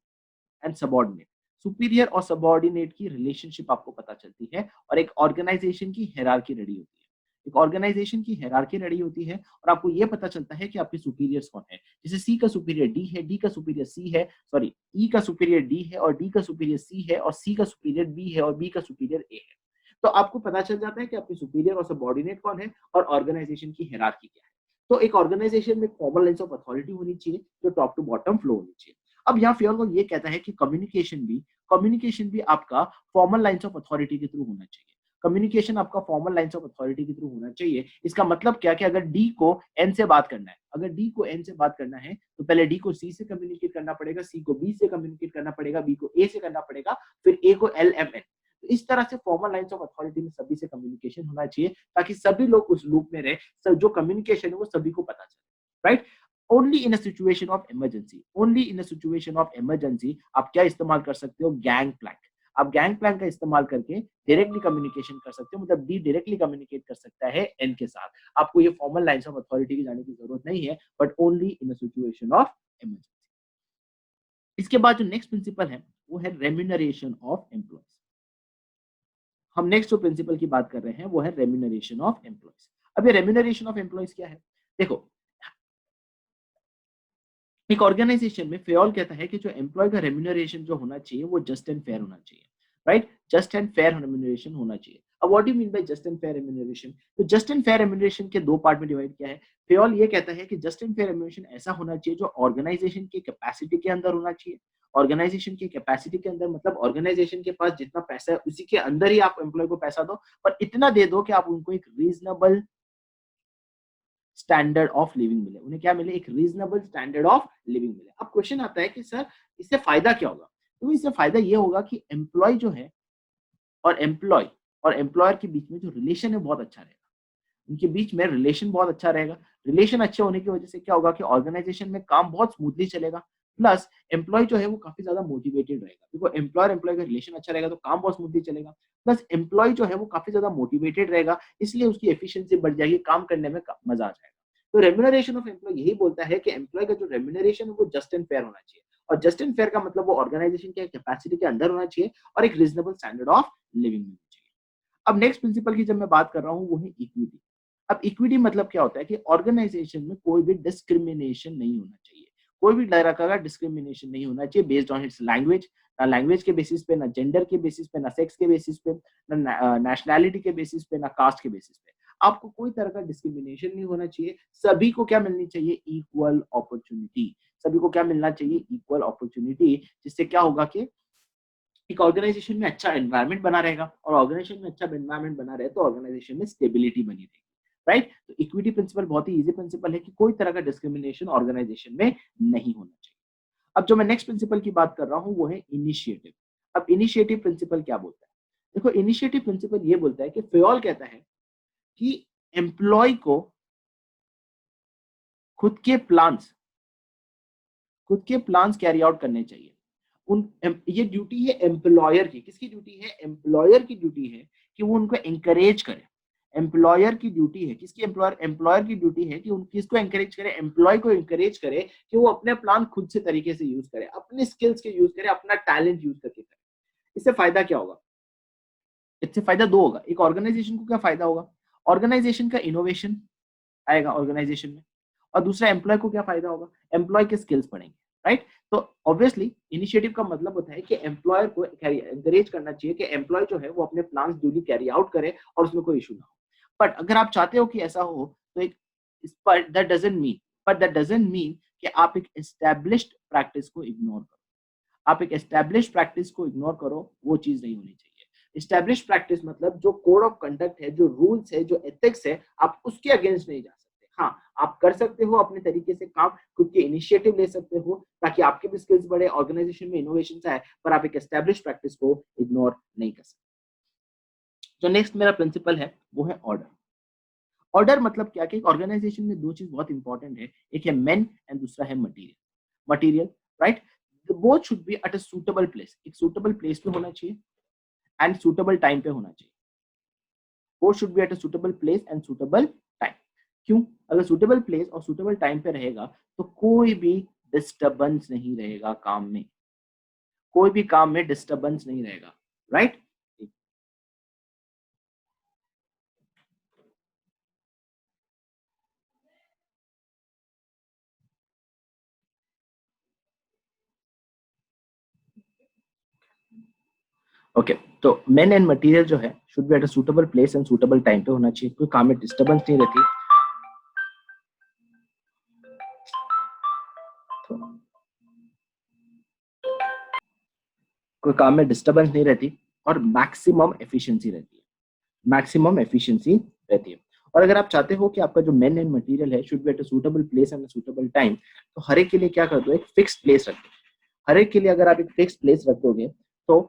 and subordinate. Superior और सबऑर्डिनेट की रिलेशनशिप आपको पता चलती है, और एक ऑर्गेनाइजेशन की हायरार्की रेडी होती है। एक ऑर्गेनाइजेशन की हायरार्की रेडी होती है और आपको ये पता चलता है कि आपके सुपीरियर्स कौन है। जैसे सी का सुपीरियर डी है, डी का सुपीरियर सी है, सॉरी ई का सुपीरियर डी है और डी का सुपीरियर सी है और सी का सुपीरियर बी है और बी का सुपीरियर ए है। तो आपको पता चल जाता है कि आपके सुपीरियर और सबऑर्डिनेट कौन है और ऑर्गेनाइजेशन की हायरार्की क्या है। तो एक ऑर्गेनाइजेशन में फॉर्मल लाइन्स ऑफ अथॉरिटी होनी चाहिए जो टॉप टू बॉटम फ्लो होनी चाहिए। अब यहाँ फियोल ये कहता है कि कम्युनिकेशन भी आपका फॉर्मल लाइन्स ऑफ अथॉरिटी के थ्रू होना चाहिए। कम्युनिकेशन आपका फॉर्मल लाइन्स ऑफ अथॉरिटी के थ्रू होना चाहिए। इसका मतलब क्या कि अगर डी को एन से बात करना है, अगर डी को एन से बात करना है तो पहले डी को सी से कम्युनिकेट करना पड़ेगा, सी को बी से कम्युनिकेट करना पड़ेगा, बी को ए से करना पड़ेगा, फिर ए को एल एम एन। तो इस तरह से फॉर्मल लाइन्स ऑफ अथॉरिटी में सभी से कम्युनिकेशन होना चाहिए ताकि सभी लोग उस लूप में रहे, जो कम्युनिकेशन है वो सभी को पता चले, right. Only in a situation of emergency, only in a situation of emergency आप क्या इस्तेमाल कर सकते हो, गैंग प्लैंक। आप गैंग प्लैंक का इस्तेमाल करके डायरेक्टली कम्युनिकेशन कर सकते हो, मतलब डी डायरेक्टली कम्युनिकेट कर सकता है एन के साथ। आपको ये फॉर्मल लाइन्स ऑफ अथॉरिटी की जाने की जरूरत नहीं है, but only in a situation of emergency. इसके बाद जो नेक्स्ट प्रिंसिपल है वो है रेम्यूनरेशन ऑफ एम्प्लॉयज। हम नेक्स्ट जो प्रिंसिपल की बात कर रहे हैं वो है रेम्यूनरेशन ऑफ एम्प्लॉयज। अब ये रेम्यूनरेशन ऑफ एम्प्लॉयज क्या है, देखो एक ऑर्गेनाइजेशन में फेयोल कहता है कि जो एम्प्लॉय का रेम्यूनरेशन जो होना चाहिए वो जस्ट एंड फेयर होना चाहिए, right. Just and fair remuneration होना चाहिए। अब what do you mean by just and fair remuneration? तो जस्ट एंड फेयर रेम्यूनरेशन के दो पार्ट में डिवाइड किया है। फेयोल ये कहता है कि जस्ट एंड फेयर रेम्यूनरेशन ऐसा होना चाहिए जो ऑर्गेनाइजेशन की कैपेसिटी के अंदर होना चाहिए। ऑर्गेनाइजेशन की कैपेसिटी के अंदर मतलब ऑर्गेनाइजेशन के पास जितना पैसा है उसी के अंदर ही आप एम्प्लॉय को पैसा दो, पर इतना दे दो कि आप उनको एक रीजनेबल स्टैंडर्ड ऑफ लिविंग मिले, उन्हें क्या मिले, एक रीजनेबल स्टैंडर्ड ऑफ लिविंग मिले। अब क्वेश्चन आता है कि सर इससे फायदा क्या होगा? तो इससे फायदा ये होगा कि एम्प्लॉय जो है और एम्प्लॉय और एम्प्लॉयर के बीच में जो रिलेशन है बहुत अच्छा रहेगा, उनके बीच में रिलेशन बहुत अच्छा रहेगा। रिलेशन अच्छे होने की वजह से क्या होगा कि ऑर्गेनाइजेशन में काम बहुत स्मूथली चलेगा, प्लस एम्प्लॉय जो है वो काफी ज्यादा मोटिवेटेड रहेगा। देखो एम्प्लॉयर एम्प्लॉय का रिलेशन अच्छा रहेगा तो काम बहुत स्मूथली चलेगा, प्लस एम्प्लॉय जो है वो काफी ज्यादा मोटिवेटेड रहेगा, इसलिए उसकी एफिशिएंसी बढ़ जाएगी, काम करने में मजा आ जाएगा। तो रेम्यूनरेशन ऑफ एम्प्लॉय यही बोलता है कि एम्प्लॉय का जो रेम्यूनरेशन है वो जस्ट एंड फेयर होना चाहिए, और जस्ट एंड फेयर का मतलब वो ऑर्गेनाइजेशन के कैपेसिटी के अंदर होना चाहिए और एक रीजनेबल स्टैंडर्ड ऑफ लिविंग होना चाहिए। अब नेक्स्ट प्रिंसिपल की जब मैं बात कर रहा हूँ वो है इक्विटी। अब इक्विटी मतलब क्या होता है कि ऑर्गेनाइजेशन में कोई भी डिस्क्रिमिनेशन नहीं होना चाहिए, कोई भी तरह का डिस्क्रिमिनेशन नहीं होना चाहिए बेस्ड ऑन इट्स लैंग्वेज, ना लैंग्वेज के बेसिस पे, ना जेंडर के बेसिस पे, ना सेक्स के बेसिस पे, ना नेशनैलिटी के बेसिस पे, ना कास्ट के बेसिस पे। आपको कोई तरह का डिस्क्रिमिनेशन नहीं होना चाहिए। सभी को क्या मिलनी चाहिए, इक्वल अपॉर्चुनिटी। सभी को क्या मिलना चाहिए, इक्वल अपॉर्चुनिटी, जिससे क्या होगा कि एक ऑर्गेनाइजेशन में अच्छा एनवायरनमेंट बना रहेगा, और ऑर्गेनाइजेशन में अच्छा एनवायरनमेंट बना रहे तो ऑर्गेनाइजेशन में स्टेबिलिटी बनी रहेगी, राइट। तो इक्विटी प्रिंसिपल बहुत ही इजी प्रिंसिपल है कि कोई तरह का डिस्क्रिमिनेशन ऑर्गेनाइजेशन में नहीं होना चाहिए। अब जो मैं नेक्स्ट प्रिंसिपल की बात कर रहा हूं वो है इनिशिएटिव। अब इनिशिएटिव प्रिंसिपल क्या बोलता है? देखो इनिशिएटिव प्रिंसिपल ये बोलता है कि फेयोल कहता है कि एम्प्लॉय को खुद के प्लान्स खुद के प्लान्स कैरी आउट करने चाहिए। उन ये ड्यूटी है एम्प्लॉयर की। किसकी ड्यूटी है? एम्प्लॉयर की ड्यूटी है कि वो उनको एंकरेज करे। एम्प्लॉयर की ड्यूटी है, किसकी? एम्प्लॉयर। एम्प्लॉयर की ड्यूटी है कि उन किसको एंकरेज करे, एम्प्लॉय को एंकरेज करे कि वो अपने प्लान खुद से तरीके से यूज करे, अपने स्किल्स के यूज करे, अपना टैलेंट यूज करके करे। इससे फायदा क्या होगा? इससे फायदा दो होगा। एक, ऑर्गेनाइजेशन को क्या फायदा होगा? ऑर्गेनाइजेशन का इनोवेशन आएगा ऑर्गेनाइजेशन में, और दूसरा एम्प्लॉय को क्या फायदा होगा? एम्प्लॉय के स्किल्स बढ़ेंगे, राइट। तो ऑब्वियसली इनिशिएटिव का मतलब होता है कि एम्प्लॉयर को एनकरेज करना चाहिए कि एम्प्लॉय जो है वो अपने प्लान्स ड्यूली कैरी आउट करे और उसमें कोई इशू ना हो। बट अगर आप चाहते हो कि ऐसा हो तो एक इस पर दैट डजंट मीन कि आप एक एस्टैब्लिश्ड प्रैक्टिस को इग्नोर करो। आप एक एस्टैब्लिश्ड प्रैक्टिस को इग्नोर करो, वो चीज नहीं होनी चाहिए। एस्टैब्लिश्ड प्रैक्टिस मतलब जो कोड ऑफ कंडक्ट है, जो रूल्स है, जो एथिक्स है, आप उसके अगेंस्ट नहीं जा सकते। हाँ, आप कर सकते हो अपने तरीके से काम, खुद के इनिशिएटिव ले सकते हो ताकि आपके भी स्किल्स बढ़े, ऑर्गेनाइजेशन में इनोवेशन आए, पर आप एक एस्टैब्लिश्ड प्रैक्टिस को इग्नोर नहीं कर सकते। जो नेक्स्ट मेरा प्रिंसिपल है वो है ऑर्डर। ऑर्डर मतलब क्या कि ऑर्गेनाइजेशन में दो चीज बहुत इंपॉर्टेंट है, एक है मेन एंड दूसरा है material. Material, right. Both should be at a suitable place. एक सूटेबल प्लेस पे होना चाहिए एंड सूटेबल टाइम पे होना चाहिए। Both should be at a suitable place and suitable time. क्यों? अगर सूटेबल प्लेस और सूटेबल टाइम पे रहेगा तो कोई भी डिस्टर्बेंस नहीं रहेगा काम में, कोई भी काम में डिस्टर्बेंस नहीं रहेगा, राइट। ओके, तो मेन एंड मटेरियल जो है should be at a suitable place and suitable time पे होना चाहिए, कोई काम में डिस्टर्बेंस नहीं रहती। तो कोई काम में डिस्टर्बेंस नहीं रहती और मैक्सिमम एफिशिएंसी रहती है, मैक्सिमम एफिशिएंसी रहती है। और अगर आप चाहते हो कि आपका जो मेन एंड मटेरियल है should be at a suitable place and a suitable time, तो हर एक के लिए क्या कर दो, एक फिक्स प्लेस रख दो। हर एक के लिए अगर आप एक फिक्स प्लेस रख दोगे तो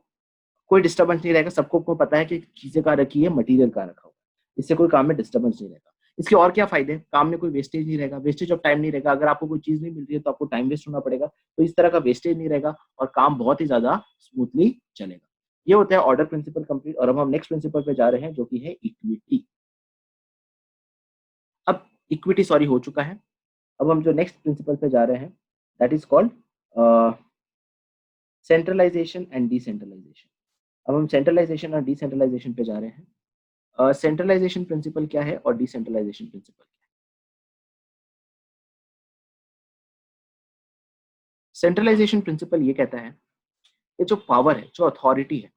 कोई डिस्टर्बेंस नहीं रहेगा, सबको को पता है कि चीजें कहाँ रखी है, मटेरियल कहाँ रखा हुआ है, इससे कोई काम में डिस्टर्बेंस नहीं रहेगा। इसके और क्या फायदे, काम में कोई वेस्टेज नहीं रहेगा, वेस्टेज ऑफ टाइम नहीं रहेगा। अगर आपको कोई चीज नहीं मिल रही है तो आपको टाइम वेस्ट होना पड़ेगा, तो इस तरह का वेस्टेज नहीं रहेगा और काम बहुत ही ज्यादा स्मूथली चलेगा। ये होता है ऑर्डर प्रिंसिपल कंप्लीट। और अब हम नेक्स्ट प्रिंसिपल पे जा रहे हैं जो कि है इक्विटी। अब इक्विटी सॉरी हो चुका है, अब हम जो नेक्स्ट प्रिंसिपल पे जा रहे हैं that is called centralization and decentralization. अब हम सेंट्रलाइजेशन और डिसेंट्रलाइजेशन पे जा रहे हैं। सेंट्रलाइजेशन प्रिंसिपल क्या है और डिसेंट्रलाइजेशन प्रिंसिपल क्या है। सेंट्रलाइजेशन प्रिंसिपल ये कहता है कि जो पावर है, जो अथॉरिटी है,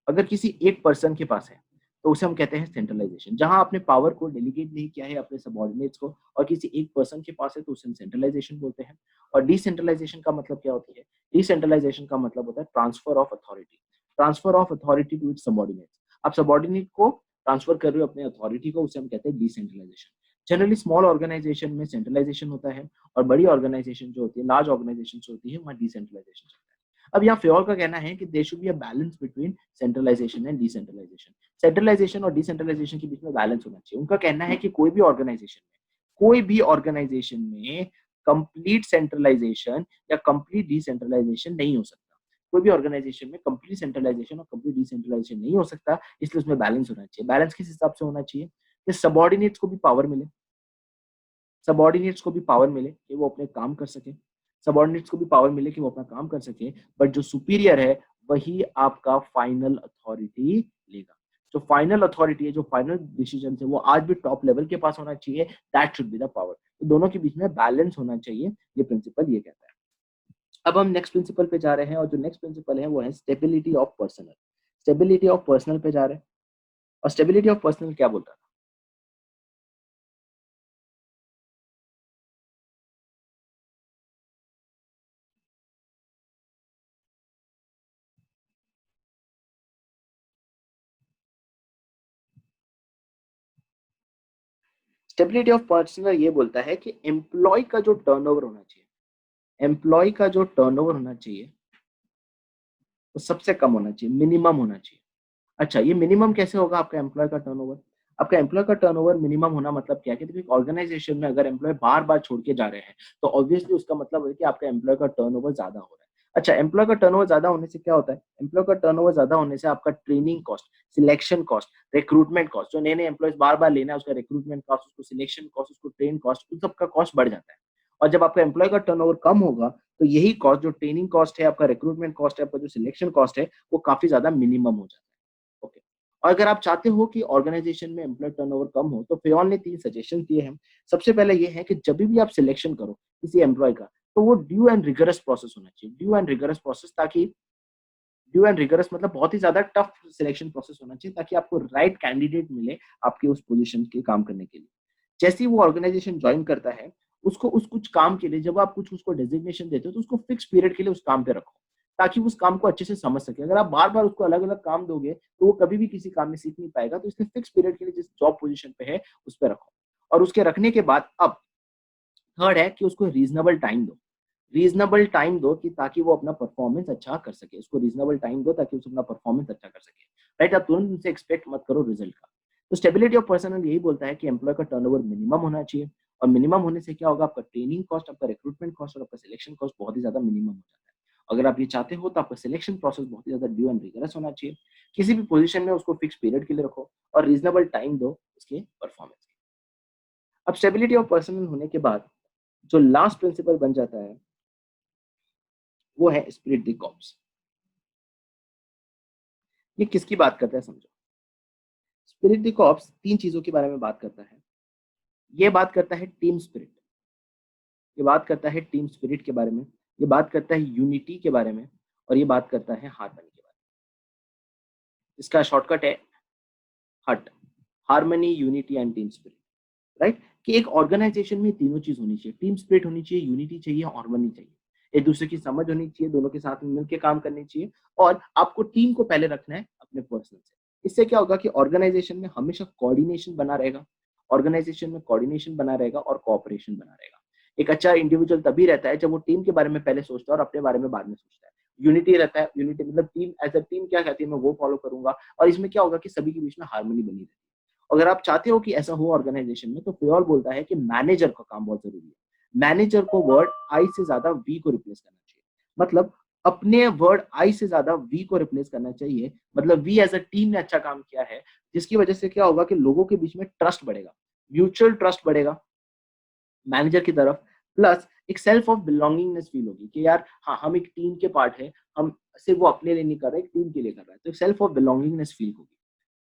अगर किसी एक पर्सन के पास है तो उसे हम कहते हैं सेंट्रलाइजेशन। जहां आपने पावर को डेलीगेट नहीं किया है अपने सबॉर्डिनेट्स को और किसी एक पर्सन के पास है तो उसे हम सेंट्रलाइजेशन बोलते हैं। और डिसेंट्रलाइजेशन का मतलब क्या होती है, डिसेंट्रलाइजेशन का मतलब होता है transfer of authority, transfer of authority to its subordinates. आप सबॉर्डिनेट को ट्रांसफर कर रहे हो अपने अथॉरिटी को, उसे हम कहते हैं डिसेंट्रलाइजेशन। जनरली स्मॉल ऑर्गेनाइजेशन में सेंट्रलाइजेशन होता है और बड़ी ऑर्गेनाइजेशन जो होती है, लार्ज ऑर्गेनाइजेशन होती है, वहाँ डिसेंट्रलाइजेशन होता है। अब यहाँ फ्योर का कहना है कि there should be a balance between centralization and decentralization. Centralization और डिसेंट्रलाइजेशन के बीच में बैलेंस होना चाहिए। उनका कहना है कि कोई भी ऑर्गेनाइजेशन में कंप्लीट सेंट्रलाइजेशन या कंप्लीट डिसेंट्रलाइजेशन नहीं हो सकता। कोई भी ऑर्गेनाइजेशन में कंप्लीट सेंट्रलाइजेशन और कंप्लीट डिसेंट्रलाइजेशन नहीं हो सकता, इसलिए उसमें बैलेंस होना चाहिए। बैलेंस किस हिसाब से होना चाहिए कि सबॉर्डिनेट्स को भी पावर मिले, सबॉर्डिनेट्स को भी पावर मिले कि वो अपने काम कर सके, सबॉर्डिनेट्स को भी पावर मिले कि वो अपना काम कर सके, बट जो सुपीरियर है वही आपका फाइनल अथॉरिटी लेगा। जो फाइनल अथॉरिटी है, जो फाइनल डिसीजन है, वो आज भी टॉप लेवल के पास होना चाहिए। That should be the power. तो दोनों के बीच में बैलेंस होना चाहिए, ये प्रिंसिपल ये कहता है। अब हम नेक्स्ट प्रिंसिपल पे जा रहे हैं और जो नेक्स्ट प्रिंसिपल है वो है stability of personal. Stability of personal पे जा रहे हैं और स्टेबिलिटी ऑफ पर्सनल क्या बोलता है, स्टेबिलिटी ऑफ पर्सनल ये बोलता है कि एम्प्लॉय का जो टर्नओवर होना चाहिए, एम्प्लॉय का जो टर्नओवर होना चाहिए वो सबसे कम होना चाहिए, मिनिमम होना चाहिए। अच्छा, ये मिनिमम कैसे होगा आपका एम्प्लॉय का टर्नओवर, आपका एम्प्लॉय का टर्नओवर मिनिमम होना मतलब क्या है कि देखिए ऑर्गेनाइजेशन में अगर एम्प्लॉय बार बार छोड़ के जा रहे हैं तो ऑब्वियसली उसका मतलब है कि आपका एम्प्लॉय का टर्नओवर ज्यादा हो रहा है। अच्छा, एम्प्लॉय का टर्नओवर ज्यादा होने से क्या होता है, एम्प्लॉय का टर्नओवर ज्यादा होने से आपका training cost, selection cost, recruitment cost, जो नए नए एम्प्लॉयज बार बार लेना है उसका रिक्रूटमेंट कॉस्ट, उसको सिलेक्शन कॉस्ट, उसको ट्रेन कॉस्ट, उन सबका कॉस्ट बढ़ जाता है। और जब आपका एम्प्लॉय का टर्नओवर कम होगा तो यही कॉस्ट, जो ट्रेनिंग कॉस्ट है, आपका रिक्रूटमेंट कॉस्ट है, आपका जो सिलेक्शन कॉस्ट है, वो काफी ज्यादा मिनिमम हो जाता है। ओके, और अगर आप चाहते हो कि ऑर्गेनाइजेशन में एम्प्लॉय टर्नओवर कम हो तो फेयॉन ने 3 सजेशन दिए हैं। सबसे पहले ये है कि जब भी आप सिलेक्शन करो किसी एम्प्लॉय का तो वो ड्यू एंड रिगरस प्रोसेस होना चाहिए, ड्यू एंड रिगरस प्रोसेस, ताकि ड्यू एंड रिगरस मतलब बहुत ही ज्यादा टफ सिलेक्शन प्रोसेस होना चाहिए ताकि आपको राइट कैंडिडेट मिले आपके उस पोजीशन के काम करने के लिए। जैसे ही वो ऑर्गेनाइजेशन ज्वाइन करता है उसको उस कुछ काम के लिए, जब आप कुछ उसको डेजिग्नेशन देते हो तो उसको फिक्स पीरियड के लिए उस काम पे रखो ताकि उस काम को अच्छे से समझ सके। अगर आप बार बार उसको अलग अलग काम दोगे तो वो कभी भी किसी काम में सीख नहीं पाएगा, तो इसलिए फिक्स पीरियड के लिए जिस जॉब पोजीशन पे है उस पर रखो। और उसके रखने के बाद अब थर्ड है कि उसको रीजनेबल टाइम दो, रीजनेबल टाइम दो कि ताकि वो अपना परफॉर्मेंस अच्छा कर सके, उसको रीजनेबल टाइम दो ताकि उसको अपना परफॉर्मेंस अच्छा कर सके। राइट, आप तुरंत उनसे एक्सपेक्ट मत करो रिजल्ट का। तो स्टेबिलिटी ऑफ पर्सनल यही बोलता है कि एम्प्लॉय का टर्नओवर मिनिमम होना चाहिए और मिनिमम होने से क्या होगा, आपका ट्रेनिंग कॉस्ट, आपका रिक्रूटमेंट कॉस्ट और आपका सिलेक्शन कॉस्ट बहुत ही ज्यादा मिनिमम हो जाता है। अगर आप ये चाहते हो तो आपका सिलेक्शन प्रोसेस बहुत ही ज्यादा ड्यू एंड रिगरस होना चाहिए। किसी भी पोजीशन में उसको फिक्स पीरियड के लिए रखो और रीजनेबल टाइम दो उसके परफॉर्मेंस के। अब स्टेबिलिटी ऑफ पर्सनल होने के बाद जो लास्ट प्रिंसिपल बन जाता है वो है स्पिरिट द कॉर्प्स। ये किसकी बात करता है समझो। स्पिरिट द कॉर्प्स 3 चीजों के बारे में बात करता है। ये बात करता है टीम स्पिरिट, ये बात करता है टीम स्पिरिट के बारे में, ये बात करता है यूनिटी के बारे में और ये बात करता है हार्मनी के बारे में। इसका शॉर्टकट है हट, harmony, unity and team spirit, right? कि एक ऑर्गेनाइजेशन में तीनों चीज होनी चाहिए, टीम स्पिरिट होनी चाहिए, यूनिटी चाहिए, हार्मनी चाहिए, एक दूसरे की समझ होनी चाहिए, दोनों के साथ में मिलकर काम करनी चाहिए, और आपको टीम को पहले रखना है अपने पर्सनल से। इससे क्या होगा कि ऑर्गेनाइजेशन में हमेशा कोऑर्डिनेशन बना रहेगा, ऑर्गेनाइजेशन में कोऑर्डिनेशन बना रहेगा और कोऑपरेशन बना रहेगा। एक अच्छा इंडिविजुअल तभी रहता है जब वो टीम के बारे में पहले सोचता है और अपने बारे में बाद में सोचता है। यूनिटी रहता है, यूनिटी मतलब टीम एज अ टीम क्या कहती है मैं वो फॉलो करूंगा, और इसमें क्या होगा कि सभी के बीच में हार्मनी बनी रहेगी। अगर आप चाहते हो कि ऐसा हो ऑर्गेनाइजेशन में, तो फ्योल बोलता है कि मैनेजर का काम बहुत जरूरी है। मैनेजर को वर्ड आई से ज्यादा वी को रिप्लेस करना चाहिए, मतलब अपने वर्ड आई से ज्यादा वी को रिप्लेस करना चाहिए, मतलब वी एज अ टीम ने अच्छा काम किया है, जिसकी वजह से क्या होगा कि लोगों के बीच में ट्रस्ट बढ़ेगा, म्यूचुअल ट्रस्ट बढ़ेगा मैनेजर की तरफ, प्लस एक सेल्फ ऑफ बिलोंगिंगनेस फील होगी कि यार हाँ हम एक टीम के पार्ट है, हम सिर्फ वो अपने लिए नहीं कर रहे, एक टीम के लिए कर रहा है, तो सेल्फ ऑफ बिलोंगिंगनेस फील होगी,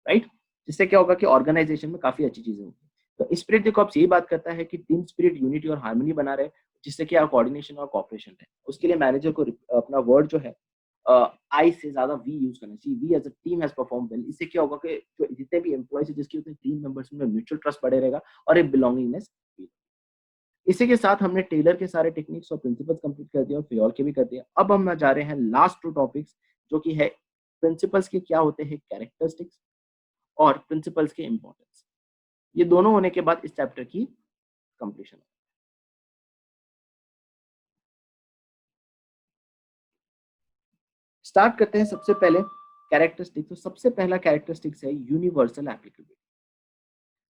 राइट? जिससे क्या होगा कि ऑर्गेनाइजेशन में काफी अच्छी चीजें होगी। तो स्पिरिट देखो आप यही बात करता है कि टीम स्पिरिट यूनिटी और हार्मनी बना रहे, जिससे कि कोऑर्डिनेशन और कॉपरेशन है। उसके लिए मैनेजर को अपना वर्ड जो है आई से ज्यादा वी यूज करना चाहिए, we as a team has perform well. इससे क्या होगा कि जो जितने भी एम्प्लॉयज है जिसके उतने टीम मेंबर्स में म्यूचुअल ट्रस्ट बढ़े रहेगा और एक बिलोंगिंगनेस फील। इसी के साथ हमने टेलर के सारे टेक्निक्स और प्रिंसिपल्स कंप्लीट कर दिए और फ्योल के भी कर दिए। अब हम जा रहे हैं लास्ट टू टॉपिक्स, जो कि है प्रिंसिपल्स के क्या होते हैं कैरेक्टरिस्टिक्स और प्रिंसिपल्स के इंपॉर्टेंस। ये दोनों होने के बाद इस चैप्टर की कंप्लीशन। स्टार्ट करते हैं सबसे पहले कैरेक्टरिस्टिक्स। तो सबसे पहला कैरेक्टरिस्टिक्स है यूनिवर्सल एप्लीकेबिलिटी।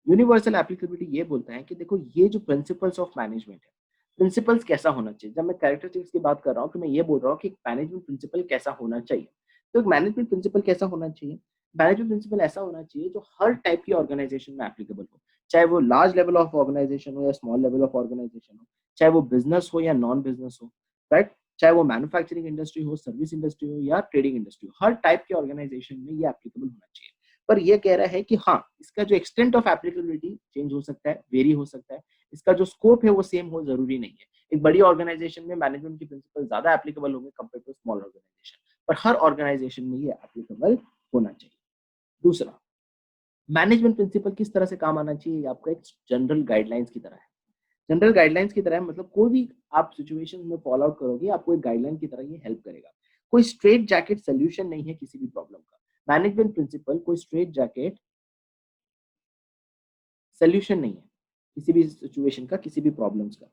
यूनिवर्सल एप्लीकेबिलिटी ये बोलता है कि देखो ये जो प्रिंसिपल्स ऑफ मैनेजमेंट है, प्रिंसिपल्स कैसा होना चाहिए। जब मैं कैरेक्टरिस्टिक्स की बात कर रहा हूँ तो मैं ये बोल रहा हूँ कि मैनेजमेंट प्रिंसिपल कैसा होना चाहिए। तो एक मैनेजमेंट प्रिंसिपल कैसा होना चाहिए, मैनेजमेंट प्रिंसिपल ऐसा होना चाहिए जो हर टाइप की ऑर्गेनाइजेशन में एप्लीकेबल हो, चाहे वो लार्ज लेवल ऑफ ऑर्गेनाइजेशन हो या स्मॉल लेवल ऑफ ऑर्गेनाइजेशन हो, चाहे वो बिजनेस हो या नॉन बिजनेस हो, राइट? चाहे वो मैन्युफैक्चरिंग इंडस्ट्री हो, सर्विस इंडस्ट्री हो या ट्रेडिंग इंडस्ट्री हो, हर टाइप के ऑर्गेनाइजेशन में ये एप्लीकेबल होना चाहिए। पर ये कह रहा है कि हाँ इसका जो एक्सटेंट ऑफ एप्लीकेबिलिटी चेंज हो सकता है, वेरी हो सकता है, इसका जो स्कोप है वो सेम हो जरूरी नहीं है। एक बड़ी ऑर्गेनाइजेशन में मैनेजमेंट की प्रिंसिपल ज्यादा एप्लीकेबल होंगे कंपेयर टू स्मॉल ऑर्गेनाइजेशन, पर हर ऑर्गेनाइजेशन में ये एप्लीकेबल होना चाहिए। दूसरा, मैनेजमेंट प्रिंसिपल किस तरह से काम आना चाहिए, आपका एक जनरल गाइडलाइंस की तरह है। जनरल गाइडलाइंस की तरह है, मतलब कोई भी आप सिचुएशन में फॉलो आउट करोगे आपको एक गाइडलाइन की तरह ये हेल्प करेगा। कोई स्ट्रेट जैकेट सोल्यूशन नहीं है किसी भी प्रॉब्लम का। मैनेजमेंट प्रिंसिपल कोई स्ट्रेट जैकेट सोल्यूशन नहीं है किसी भी सिचुएशन का, किसी भी प्रॉब्लम्स का,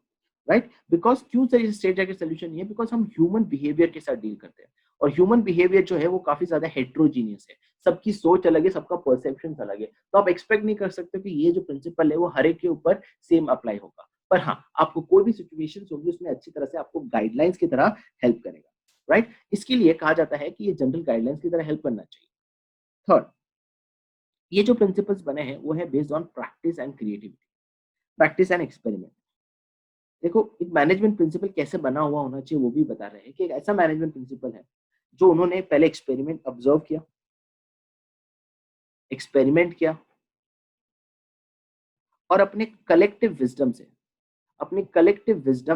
राइट? बिकॉज क्यों सर स्ट्रेट जैकेट सोल्यूशन नहीं है, बिकॉज हम ह्यूमन बिहेवियर के साथ डील करते हैं, और ह्यूमन बिहेवियर जो है वो काफी ज्यादा हेट्रोजीनियस है, सबकी सोच अलग है, सबका परसेप्शन अलग है। तो आप एक्सपेक्ट नहीं कर सकते कि ये जो प्रिंसिपल है वो हर एक के ऊपर सेम अप्लाई होगा, पर हाँ आपको कोई भी सिचुएशन होगी उसमें अच्छी तरह से आपको गाइडलाइंस की तरह हेल्प करेगा, राइट? इसके लिए कहा जाता है कि ये जनरल गाइडलाइंस की तरह हेल्प करना चाहिए। थर्ड, ये जो प्रिंसिपल्स बने हैं वो है based on practice and creativity, practice and experiment. देखो एक मैनेजमेंट प्रिंसिपल कैसे बना हुआ होना चाहिए वो भी बता रहे हैं कि एक ऐसा मैनेजमेंट प्रिंसिपल है जो उन्होंने पहले एक्सपेरिमेंट किया और अपने कलेक्टिव विजडम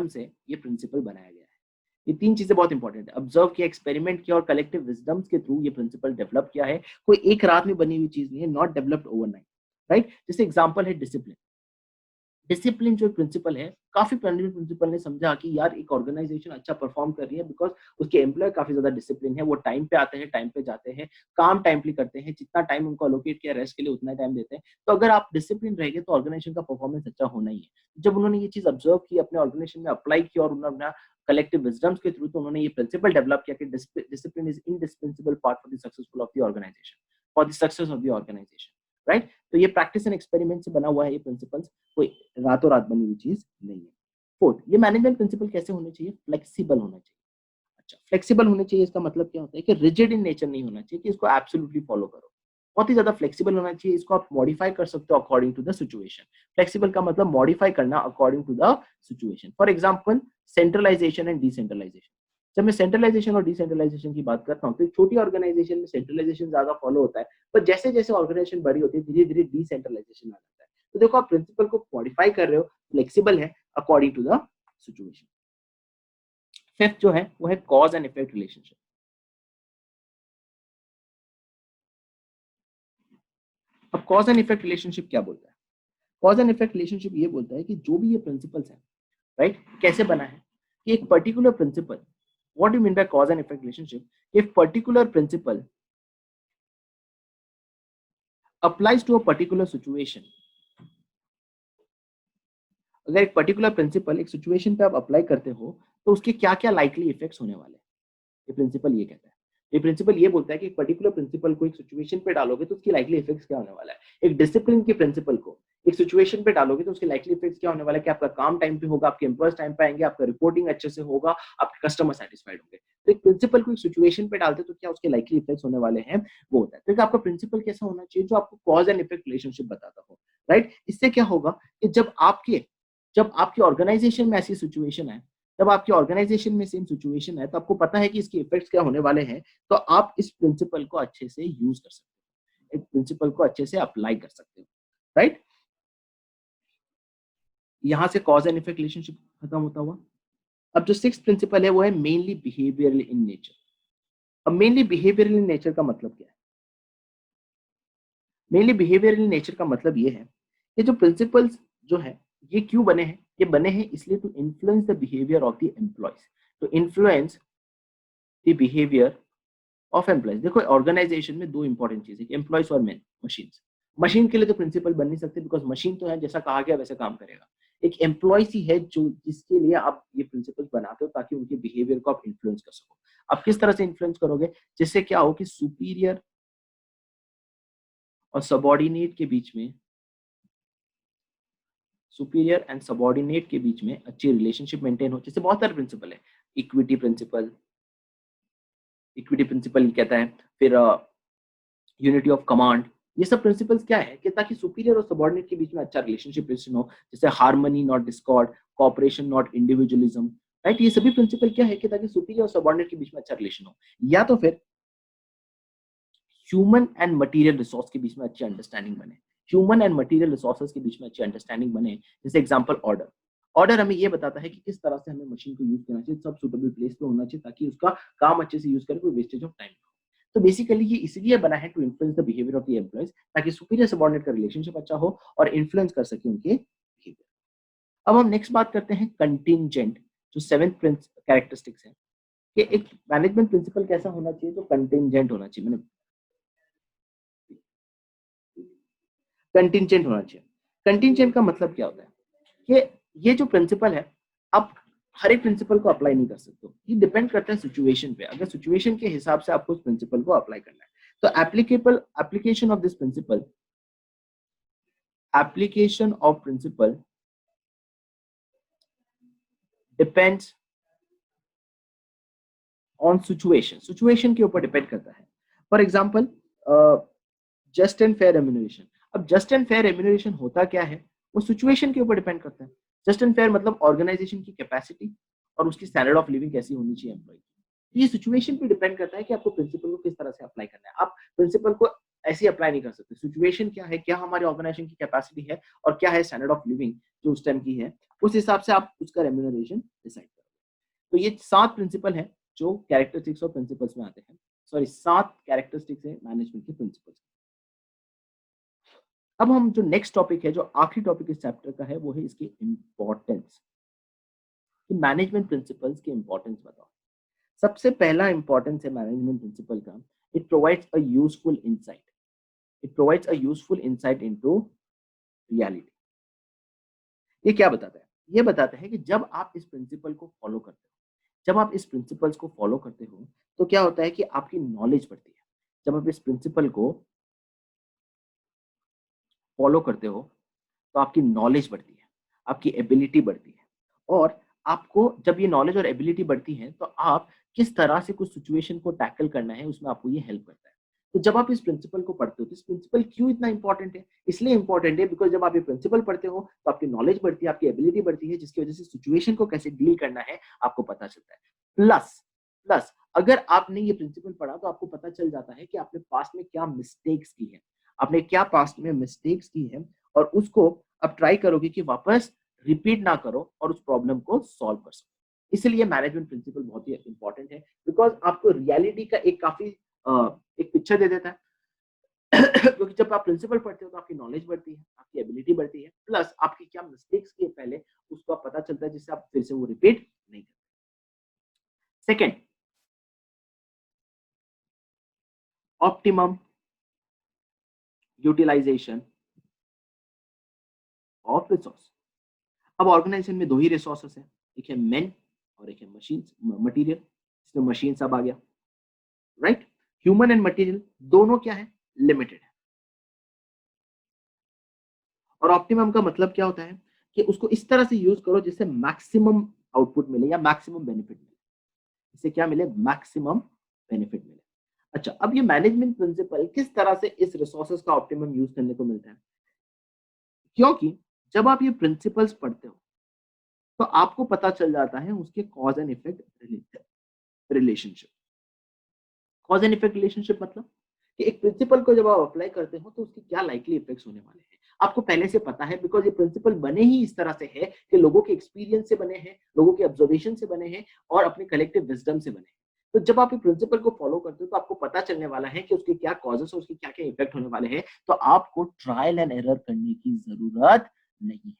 से ये प्रिंसिपल बनाया गया है। ये तीन चीजें बहुत इंपॉर्टेंट है, ऑब्जर्व किया, एक्सपेरिमेंट किया और कलेक्टिव विजडम्स के थ्रू ये प्रिंसिपल डेवलप किया है। कोई एक रात में बनी हुई चीज नहीं है, नॉट डेवलप्ड ओवरनाइट, राइट? जैसे एग्जांपल है डिसिप्लिन। डिसिप्लिन जो प्रिंसिपल है, काफी मैनेजमेंट प्रिंसिपल ने समझा कि यार एक ऑर्गेनाइजेशन अच्छा परफॉर्म कर रही है बिकॉज उसके एम्प्लॉय काफी ज्यादा डिसिप्लिन है, वो टाइम पे आते हैं, टाइम पे जाते हैं, काम टाइमली करते हैं, जितना टाइम उनको अलोकेट किया रेस्ट के लिए उतना टाइम देते हैं। तो अगर आप डिसिप्लिन रहेंगे तो ऑर्गेनाइजेशन का परफॉर्मेंस अच्छा होना ही है। जब उन्होंने ये चीज ऑब्जर्व की, अपने ऑर्गेनाइजेशन में अप्लाई किया और उन्होंने कलेक्टिव विजडम्स के थ्रू तो उन्होंने ये प्रिंसिपल डेवलप किया कि discipline is indispensable part for the successful of the organization, for the success of the organization, right? तो ये प्रैक्टिस एंड एक्सपेरिमेंट से बना हुआ है ये प्रिंसिपल्स, कोई रातों रात बनी हुई चीज नहीं है। फोर्थ, ये मैनेजमेंट प्रिंसिपल कैसे होने चाहिए, फ्लेक्सिबल होना चाहिए। अच्छा, फ्लेक्सिबल होने चाहिए इसका मतलब क्या होता है कि रिजिड इन नेचर नहीं होना चाहिए कि इसको एब्सोल्युटली फॉलो करो, बहुत ही ज्यादा फ्लेक्सिबल होना चाहिए, इसको आप मॉडिफाई कर सकते हो according to the situation. Flexible का मतलब मॉडिफाई करना according to the situation. For example centralization and decentralization. जब मैं सेंट्रलाइजेशन और डिसेंट्रलाइजेशन की बात करता हूँ तो एक छोटी ऑर्गेनाइजेशन में सेंट्रलाइजेशन ज्यादा फॉलो होता है, पर जैसे जैसे ऑर्गेनाइजेशन बड़ी होती है धीरे धीरे डिसेंट्रलाइजेशन आ जाता है। तो देखो आप प्रिंसिपल को मॉडिफाई कर रहे हो, फ्लेक्सिबल है according to the situation. Fifth जो है वो है कॉज एंड इफेक्ट रिलेशनशिप। अब कॉज एंड इफेक्ट रिलेशनशिप क्या बोलता है? कॉज एंड इफेक्ट रिलेशनशिप ये बोलता है कि जो भी ये प्रिंसिपल्स है, राइट, कैसे बना है कि एक particular principle, what do mean by cause and effect relationship, if particular principle applies to a particular situation, अगर एक पर्टिकुलर प्रिंसिपल एक सिचुएशन पे आप अप्लाई करते हो तो उसके क्या क्या लाइकली इफेक्ट्स होने वाले हैं, ये प्रिंसिपल ये कहता है। ये प्रिंसिपल ये बोलता है कि एक पर्टिकुलर प्रिंसिपल को एक सिचुएशन पे डालोगे तो उसकी लाइकली इफेक्ट्स क्या होने वाला है। एक डिसिप्लिन के प्रिंसिपल को एक सिचुएशन पे डालोगे तो उसके लाइकली इफेक्ट्स क्या होने वाला है कि आपका काम टाइम पे होगा, आपके एम्प्लॉयज टाइम पे आएंगे, आपका रिपोर्टिंग अच्छे से होगा, आपके कस्टमर सेटिस्फाइड होंगे। तो एक प्रिंसिपल को एक सिचुएशन पे डालते तो क्या उसके लाइकली इफेक्ट्स होने वाले हैं, वो होता है। तो आपका प्रिंसिपल कैसा होना चाहिए जो आपको कॉज एंड इफेक्ट रिलेशनशिप बताता हो, राइट। इससे क्या होगा कि जब आपकी ऑर्गेनाइजेशन में ऐसी सिचुएशन है, जब आपकी ऑर्गेनाइजेशन में सेम सिचुएशन है, तो आपको पता है कि इसके इफेक्ट्स क्या होने वाले हैं, तो आप इस प्रिंसिपल को अच्छे से यूज कर सकते हो, एक प्रिंसिपल को अच्छे से अप्लाई कर सकते हो, राइट। यहां से कॉज एंड इफेक्ट रिलेशनशिप खत्म होता हुआ। अब जो सिक्स्थ प्रिंसिपल है वो है मेनली बिहेवियरल इन नेचर। अब मेनली बिहेवियरल इन नेचर का मतलब क्या है? मेनली बिहेवियरल इन नेचर का मतलब ये है कि जो प्रिंसिपल्स जो है ये क्यों बने हैं? ये बने हैं इसलिए to influence the behaviour of the employees, to influence the behaviour of employees. देखो ऑर्गेनाइजेशन में दो इंपॉर्टेंट चीज है, एम्प्लॉयज और मैन मशीन। मशीन के लिए तो प्रिंसिपल बन नहीं सकते बिकॉज मशीन तो है, जैसा कहा गया वैसे काम करेगा। एक एम्प्लॉयज ही है जो जिसके लिए आप ये प्रिंसिपल बनाते हो ताकि उनके बिहेवियर को आप इन्फ्लुएंस कर सको। आप किस तरह से इन्फ्लुएंस करोगे? जिससे क्या हो कि सुपीरियर और सबॉर्डिनेट के बीच में, सुपीरियर एंड सबॉर्डिनेट के बीच में अच्छी रिलेशनशिप मेंटेन हो। जैसे बहुत सारे प्रिंसिपल है, इक्विटी प्रिंसिपल, इक्विटी प्रिंसिपल कहता है, फिर यूनिटी ऑफ कमांड। ये सब प्रिंसिपल्स क्या है कि ताकि सुपीरियर और सबॉर्डिनेट के बीच में अच्छा रिलेशनशिप हो, जैसे harmony not Discord, cooperation not individualism, right. ये सभी प्रिंसिपल क्या है कि ताकि सुपीरियर और सबॉर्डिनेट के बीच में अच्छा रिलेशन हो, या तो फिर ह्यूमन एंड मटेरियल रिसोर्स के बीच में अच्छी अंडरस्टैंडिंग बने, ह्यूमन एंड मटेरियल रिसोर्सेज के बीच में अच्छी अंडरस्टैंडिंग बने। जैसे एग्जांपल ऑर्डर, ऑर्डर हमें ये बताता है कि किस तरह से हमें मशीन को यूज करना चाहिए, सब सुटेबल प्लेस पे होना चाहिए ताकि उसका काम अच्छे से यूज करे, कोई वेस्टेज ऑफ टाइम। तो बेसिकली ये इसलिए बना है to influence the behaviour of the employees, ताकि सुपीरियर सबॉर्डिनेट का रिलेशनशिप अच्छा हो और इन्फ्लुएंस कर सके उनके बिहेवियर। अब हम नेक्स्ट बात करते हैं कंटिंजेंट, जो सेवेंथ कैरेक्टरिस्टिक्स है कि एक मैनेजमेंट प्रिंसिपल कैसा होना चाहिए, जो कंटिंजेंट होना चाहिए, मैंने कंटिंजेंट होना चाहिए। कंटिंजेंट का मतलब क्या होता है कि ये जो प्रिंसिपल है, आप हर एक प्रिंसिपल को अप्लाई नहीं कर सकते हो, ये डिपेंड करता है सिचुएशन पे। अगर सिचुएशन के हिसाब से आपको उस प्रिंसिपल को अप्लाई करना है तो applicable application of this principle, application of principle depends on situation, situation के ऊपर डिपेंड करता है। For example just and fair remuneration. अब जस्ट एंड फेयर रेम्यूनरेशन होता क्या है, वो सिचुएशन के ऊपर डिपेंड करता है। जस्ट एंड फेयर मतलब ऑर्गेनाइजेशन की कैपेसिटी और उसकी स्टैंडर्ड ऑफ लिविंग कैसी होनी चाहिए एम्प्लॉय की। ये सिचुएशन पे डिपेंड करता है कि आपको प्रिंसिपल को किस तरह से अप्लाई करना है। आप प्रिंसिपल को ऐसे अप्लाई नहीं कर सकते, सिचुएशन क्या है, क्या हमारे ऑर्गेनाइजेशन की कैपेसिटी है और क्या है स्टैंडर्ड ऑफ लिविंग जो उस टाइम की है, उस हिसाब से आप उसका रेम्यूनरेशन डिसाइड करोगे। तो ये 7 प्रिंसिपल है जो कैरेक्टरिस्टिक्स ऑफ प्रिंसिपल्स में आते हैं। सॉरी 7 कैरेक्टरिस्टिक्स है मैनेजमेंट के प्रिंसिपल्स। अब हम जो नेक्स्ट टॉपिक है, जो आखिरी टॉपिक इस चैप्टर का है, वो है इसकी इंपॉर्टेंस, कि मैनेजमेंट प्रिंसिपल्स की इंपॉर्टेंस बताओ। सबसे पहला इंपॉर्टेंस है मैनेजमेंट प्रिंसिपल का, it provides a useful insight, it provides a useful insight into reality. ये क्या बताता है? ये बताता है कि जब आप इस प्रिंसिपल को फॉलो करते हो, जब आप इस प्रिंसिपल्स को फॉलो करते हो तो क्या होता है कि आपकी नॉलेज बढ़ती है। जब आप इस प्रिंसिपल को फॉलो करते हो तो आपकी नॉलेज बढ़ती है, आपकी एबिलिटी बढ़ती है, और आपको जब ये नॉलेज और एबिलिटी बढ़ती है तो आप किस तरह से कुछ सिचुएशन को टैकल करना है उसमें आपको ये हेल्प करता है। तो जब आप इस प्रिंसिपल को पढ़ते हो तो इस प्रिंसिपल क्यों इतना इंपॉर्टेंट है? इसलिए इंपॉर्टेंट है बिकॉज जब आप ये प्रिंसिपल पढ़ते हो तो आपकी नॉलेज बढ़ती है, आपकी एबिलिटी बढ़ती है, जिसकी वजह से सिचुएशन को कैसे डील करना है आपको पता चलता है। प्लस प्लस अगर आपने ये प्रिंसिपल पढ़ा तो आपको पता चल जाता है कि आपने पास्ट में क्या मिस्टेक्स की है, आपने क्या पास्ट में मिस्टेक्स की है, और उसको अब ट्राई करोगे कि वापस रिपीट ना करो और उस प्रॉब्लम को सॉल्व कर सको। इसलिए मैनेजमेंट प्रिंसिपल बहुत ही इंपॉर्टेंट है बिकॉज आपको रियलिटी का एक काफी एक पिक्चर दे देता है। क्योंकि जब आप प्रिंसिपल पढ़ते हो तो आपकी नॉलेज बढ़ती है, आपकी एबिलिटी बढ़ती है, प्लस आपकी क्या मिस्टेक्स किए पहले उसको आप पता चलता है, जिससे आप फिर से वो रिपीट नहीं करते। Second, optimum utilisation of resource. अब ऑर्गेनाइजेशन में दो ही रिसोर्सेस हैं, एक है मेन और एक है मशीन मटेरियल। इसमें मशीन सब आ गया, राइट। ह्यूमन एंड मटेरियल दोनों क्या है, लिमिटेड है। और ऑप्टिमम का मतलब क्या होता है कि उसको इस तरह से यूज करो जिससे मैक्सिमम आउटपुट मिले या मैक्सिमम बेनिफिट मिले। इससे क्या मिले, मैक्सिमम बेनिफिट मिले। अच्छा, अब ये मैनेजमेंट प्रिंसिपल किस तरह से इस रिसोर्सेज का ऑप्टिमम यूज करने को मिलता है, क्योंकि जब आप ये प्रिंसिपल्स पढ़ते हो तो आपको पता चल जाता है उसके cause and effect relationship. Cause and effect relationship मतलब कि एक प्रिंसिपल को जब आप अप्लाई करते हो तो उसके क्या लाइकली इफेक्ट्स होने वाले हैं, आपको पहले से पता है, बिकॉज ये प्रिंसिपल बने ही इस तरह से है कि लोगों के एक्सपीरियंस से बने हैं, लोगों के ऑब्जर्वेशन से बने हैं और अपने कलेक्टिव विजडम से बने हैं। तो जब आप ये प्रिंसिपल को फॉलो करते हो तो आपको पता चलने वाला है कि उसके क्या कॉजेस और उसके क्या क्या इफेक्ट होने वाले हैं। तो आपको ट्रायल एंड एरर करने की जरूरत नहीं है।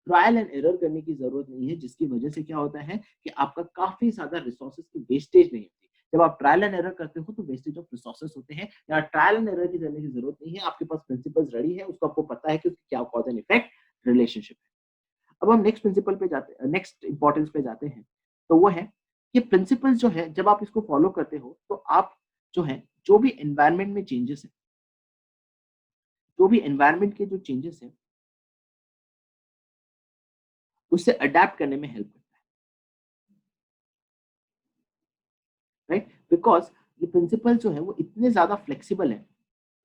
ट्रायल एंड एरर करने की जरूरत नहीं है, जिसकी वजह से क्या होता है कि आपका काफी ज्यादा रिसोर्सेज की वेस्टेज नहीं होती। जब आप ट्रायल एंड एरर करते हो तो वेस्टेज ऑफ रिसोर्सेज होते हैं। या ट्रायल एंड एरर की करने की जरूरत नहीं है, आपके पास प्रिंसिपल्स रेडी है, उसको आपको पता है कि उसकी क्या कॉज एंड इफेक्ट रिलेशनशिप है। अब हम नेक्स्ट प्रिंसिपल पे जाते हैं, नेक्स्ट इंपॉर्टेंस पे जाते हैं। तो वो है कि प्रिंसिपल्स जो है जब आप इसको फॉलो करते हो तो आप जो है जो भी एनवायरनमेंट में चेंजेस है, जो भी एनवायरनमेंट के जो चेंजेस है उससे अडेप्ट करने में हेल्प करता है, राइट। बिकॉज ये प्रिंसिपल जो है वो इतने ज्यादा फ्लेक्सिबल है,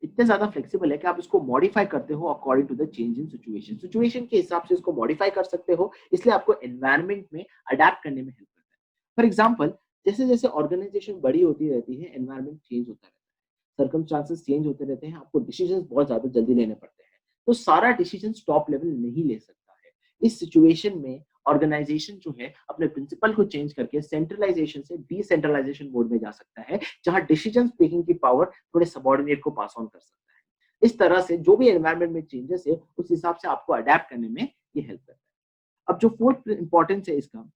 इतने ज्यादा फ्लेक्सिबल है कि आप इसको मॉडिफाई करते हो according to the change in situation. Situation के हिसाब से इसको मॉडिफाई कर सकते हो, इसलिए आपको एनवायरनमेंट में अडेप्ट करने में हेल्प करता है। फॉर एग्जाम्पल, जैसे जैसे ऑर्गेनाइजेशन बड़ी होती रहती है, एनवायरनमेंट चेंज होता रहता है, सर्कमस्टांसेस चेंज होते रहते हैं, आपको डिसीजन बहुत ज्यादा जल्दी लेने पड़ते हैं। तो सारा डिसीजन टॉप लेवल नहीं ले सकता है। इस सिचुएशन में ऑर्गेनाइजेशन जो है अपने प्रिंसिपल को चेंज करके सेंट्रलाइजेशन से डिसेंट्रलाइजेशन मोड में जा सकता है, जहां डिसीजन मेकिंग की पावर थोड़े सबॉर्डिनेट को पास ऑन कर सकता है। इस तरह से जो भी एनवायरनमेंट में चेंजेस है उस हिसाब से आपको अडेप्ट करने में ये हेल्प करता है। अब जो फोर्थ इंपॉर्टेंस है इसका,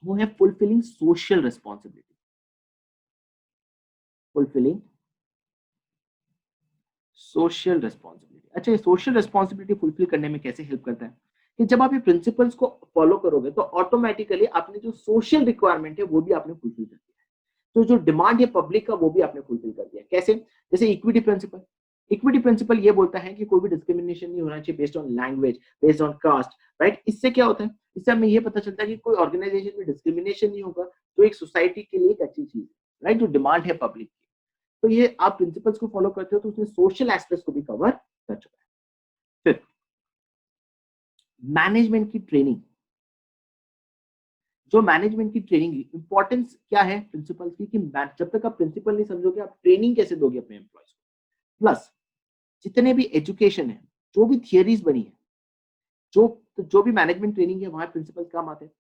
वो है fulfilling social responsibility. Fulfilling social responsibility. अच्छा, ये सोशल रिस्पॉन्सिबिलिटी फुलफिल करने में कैसे हेल्प करता है कि जब आप ये प्रिंसिपल्स को फॉलो करोगे तो ऑटोमेटिकली आपने जो सोशल रिक्वायरमेंट है वो भी आपने फुलफिल कर दिया है। तो जो डिमांड है पब्लिक का वो भी आपने फुलफिल कर दिया। कैसे? जैसे इक्विटी प्रिंसिपल। इक्विटी प्रिंसिपल ये बोलता है कि कोई भी डिस्क्रिमिनेशन नहीं होना चाहिए based on language, based on caste, right. इससे क्या होता है, इससे हमें ये पता चलता है कि कोई ऑर्गेनाइजेशन में डिस्क्रिमिनेशन नहीं होगा, जो एक सोसाइटी के लिए एक अच्छी चीज है, राइट, जो डिमांड है पब्लिक की। तो ये आप प्रिंसिपल्स को फॉलो करते हो तो उसने सोशल एस्पेक्ट्स को भी कवर कर चुका है। फिर मैनेजमेंट की ट्रेनिंग। जो मैनेजमेंट की ट्रेनिंग इंपॉर्टेंस क्या है प्रिंसिपल्स की, कि जब तक आप प्रिंसिपल नहीं समझोगे आप ट्रेनिंग कैसे दोगे अपने एम्प्लॉयज को। प्लस जितने भी एजुकेशन है, जो भी थियरीज बनी है, जो भी मैनेजमेंट ट्रेनिंग है वहां प्रिंसिपल्स काम आते हैं।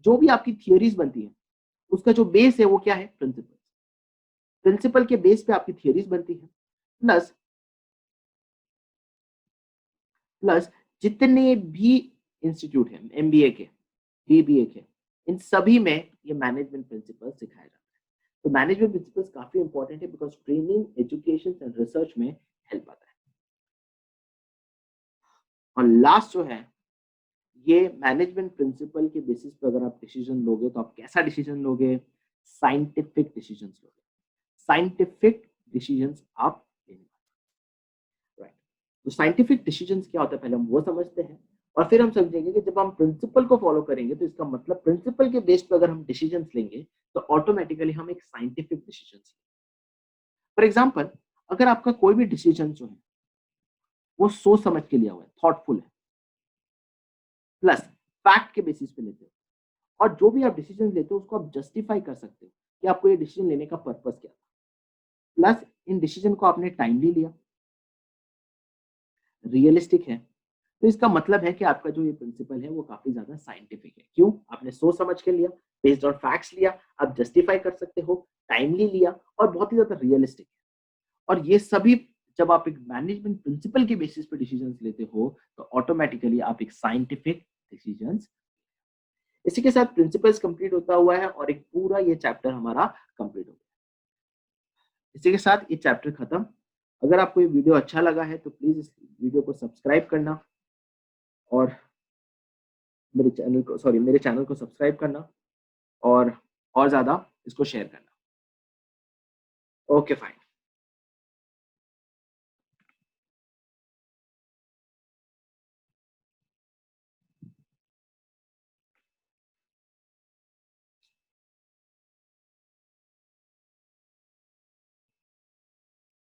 जो भी आपकी थियरीज बनती है उसका जो बेस है वो क्या है, प्रिंसिपल। प्रिंसिपल के बेस पे आपकी थियरीज बनती है। प्लस प्लस जितने भी इंस्टीट्यूट है, एमबीए के, बीबीए के, इन सभी में ये मैनेजमेंट प्रिंसिपल सिखाया जाता है। तो मैनेजमेंट प्रिंसिपल्स काफी इंपॉर्टेंट है because training, education and research में हेल्प आता है। और लास्ट जो है, ये मैनेजमेंट प्रिंसिपल के बेसिस पे अगर आप डिसीजन लोगे तो आप कैसा डिसीजन लोगे, साइंटिफिक डिसीजन लोगे। साइंटिफिक डिसीजन आप लेने, राइट। तो साइंटिफिक डिसीजन क्या होता है पहले हम वो समझते हैं, और फिर हम समझेंगे कि जब हम प्रिंसिपल को फॉलो करेंगे तो इसका मतलब प्रिंसिपल के बेस पर अगर हम डिसीजन लेंगे तो ऑटोमेटिकली हम एक साइंटिफिक डिसीजन लेंगे। फॉर एग्जाम्पल, अगर आपका कोई भी डिसीजन जो है वो सोच समझ के लिया हुआ है, थॉटफुल है, प्लस फैक्ट के बेसिस पे लेते हो, और जो भी आप डिसीजन लेते हो उसको आप जस्टिफाई कर सकते हो कि आपको ये डिसीजन लेने का पर्पस क्या था, प्लस इन डिसीजन को आपने टाइमली लिया, रियलिस्टिक है, तो इसका मतलब है कि आपका जो ये प्रिंसिपल है वो काफी ज्यादा साइंटिफिक है। क्यों? आपने सोच समझ के लिया, बेस्ड ऑन फैक्ट्स लिया, आप जस्टिफाई कर सकते हो, टाइमली लिया और बहुत ही ज्यादा रियलिस्टिक है। और ये सभी जब आप एक मैनेजमेंट प्रिंसिपल के बेसिस पे डिसीजंस लेते हो तो ऑटोमेटिकली आप एक साइंटिफिक डिसीजंस। इसी के साथ प्रिंसिपल्स कंप्लीट होता हुआ है और एक पूरा ये चैप्टर हमारा कंप्लीट हो गया। इसी के साथ ये चैप्टर खत्म। अगर आपको ये वीडियो अच्छा लगा है तो प्लीज इस वीडियो को सब्सक्राइब करना और मेरे चैनल को सब्सक्राइब करना और ज्यादा इसको शेयर करना। Okay fine.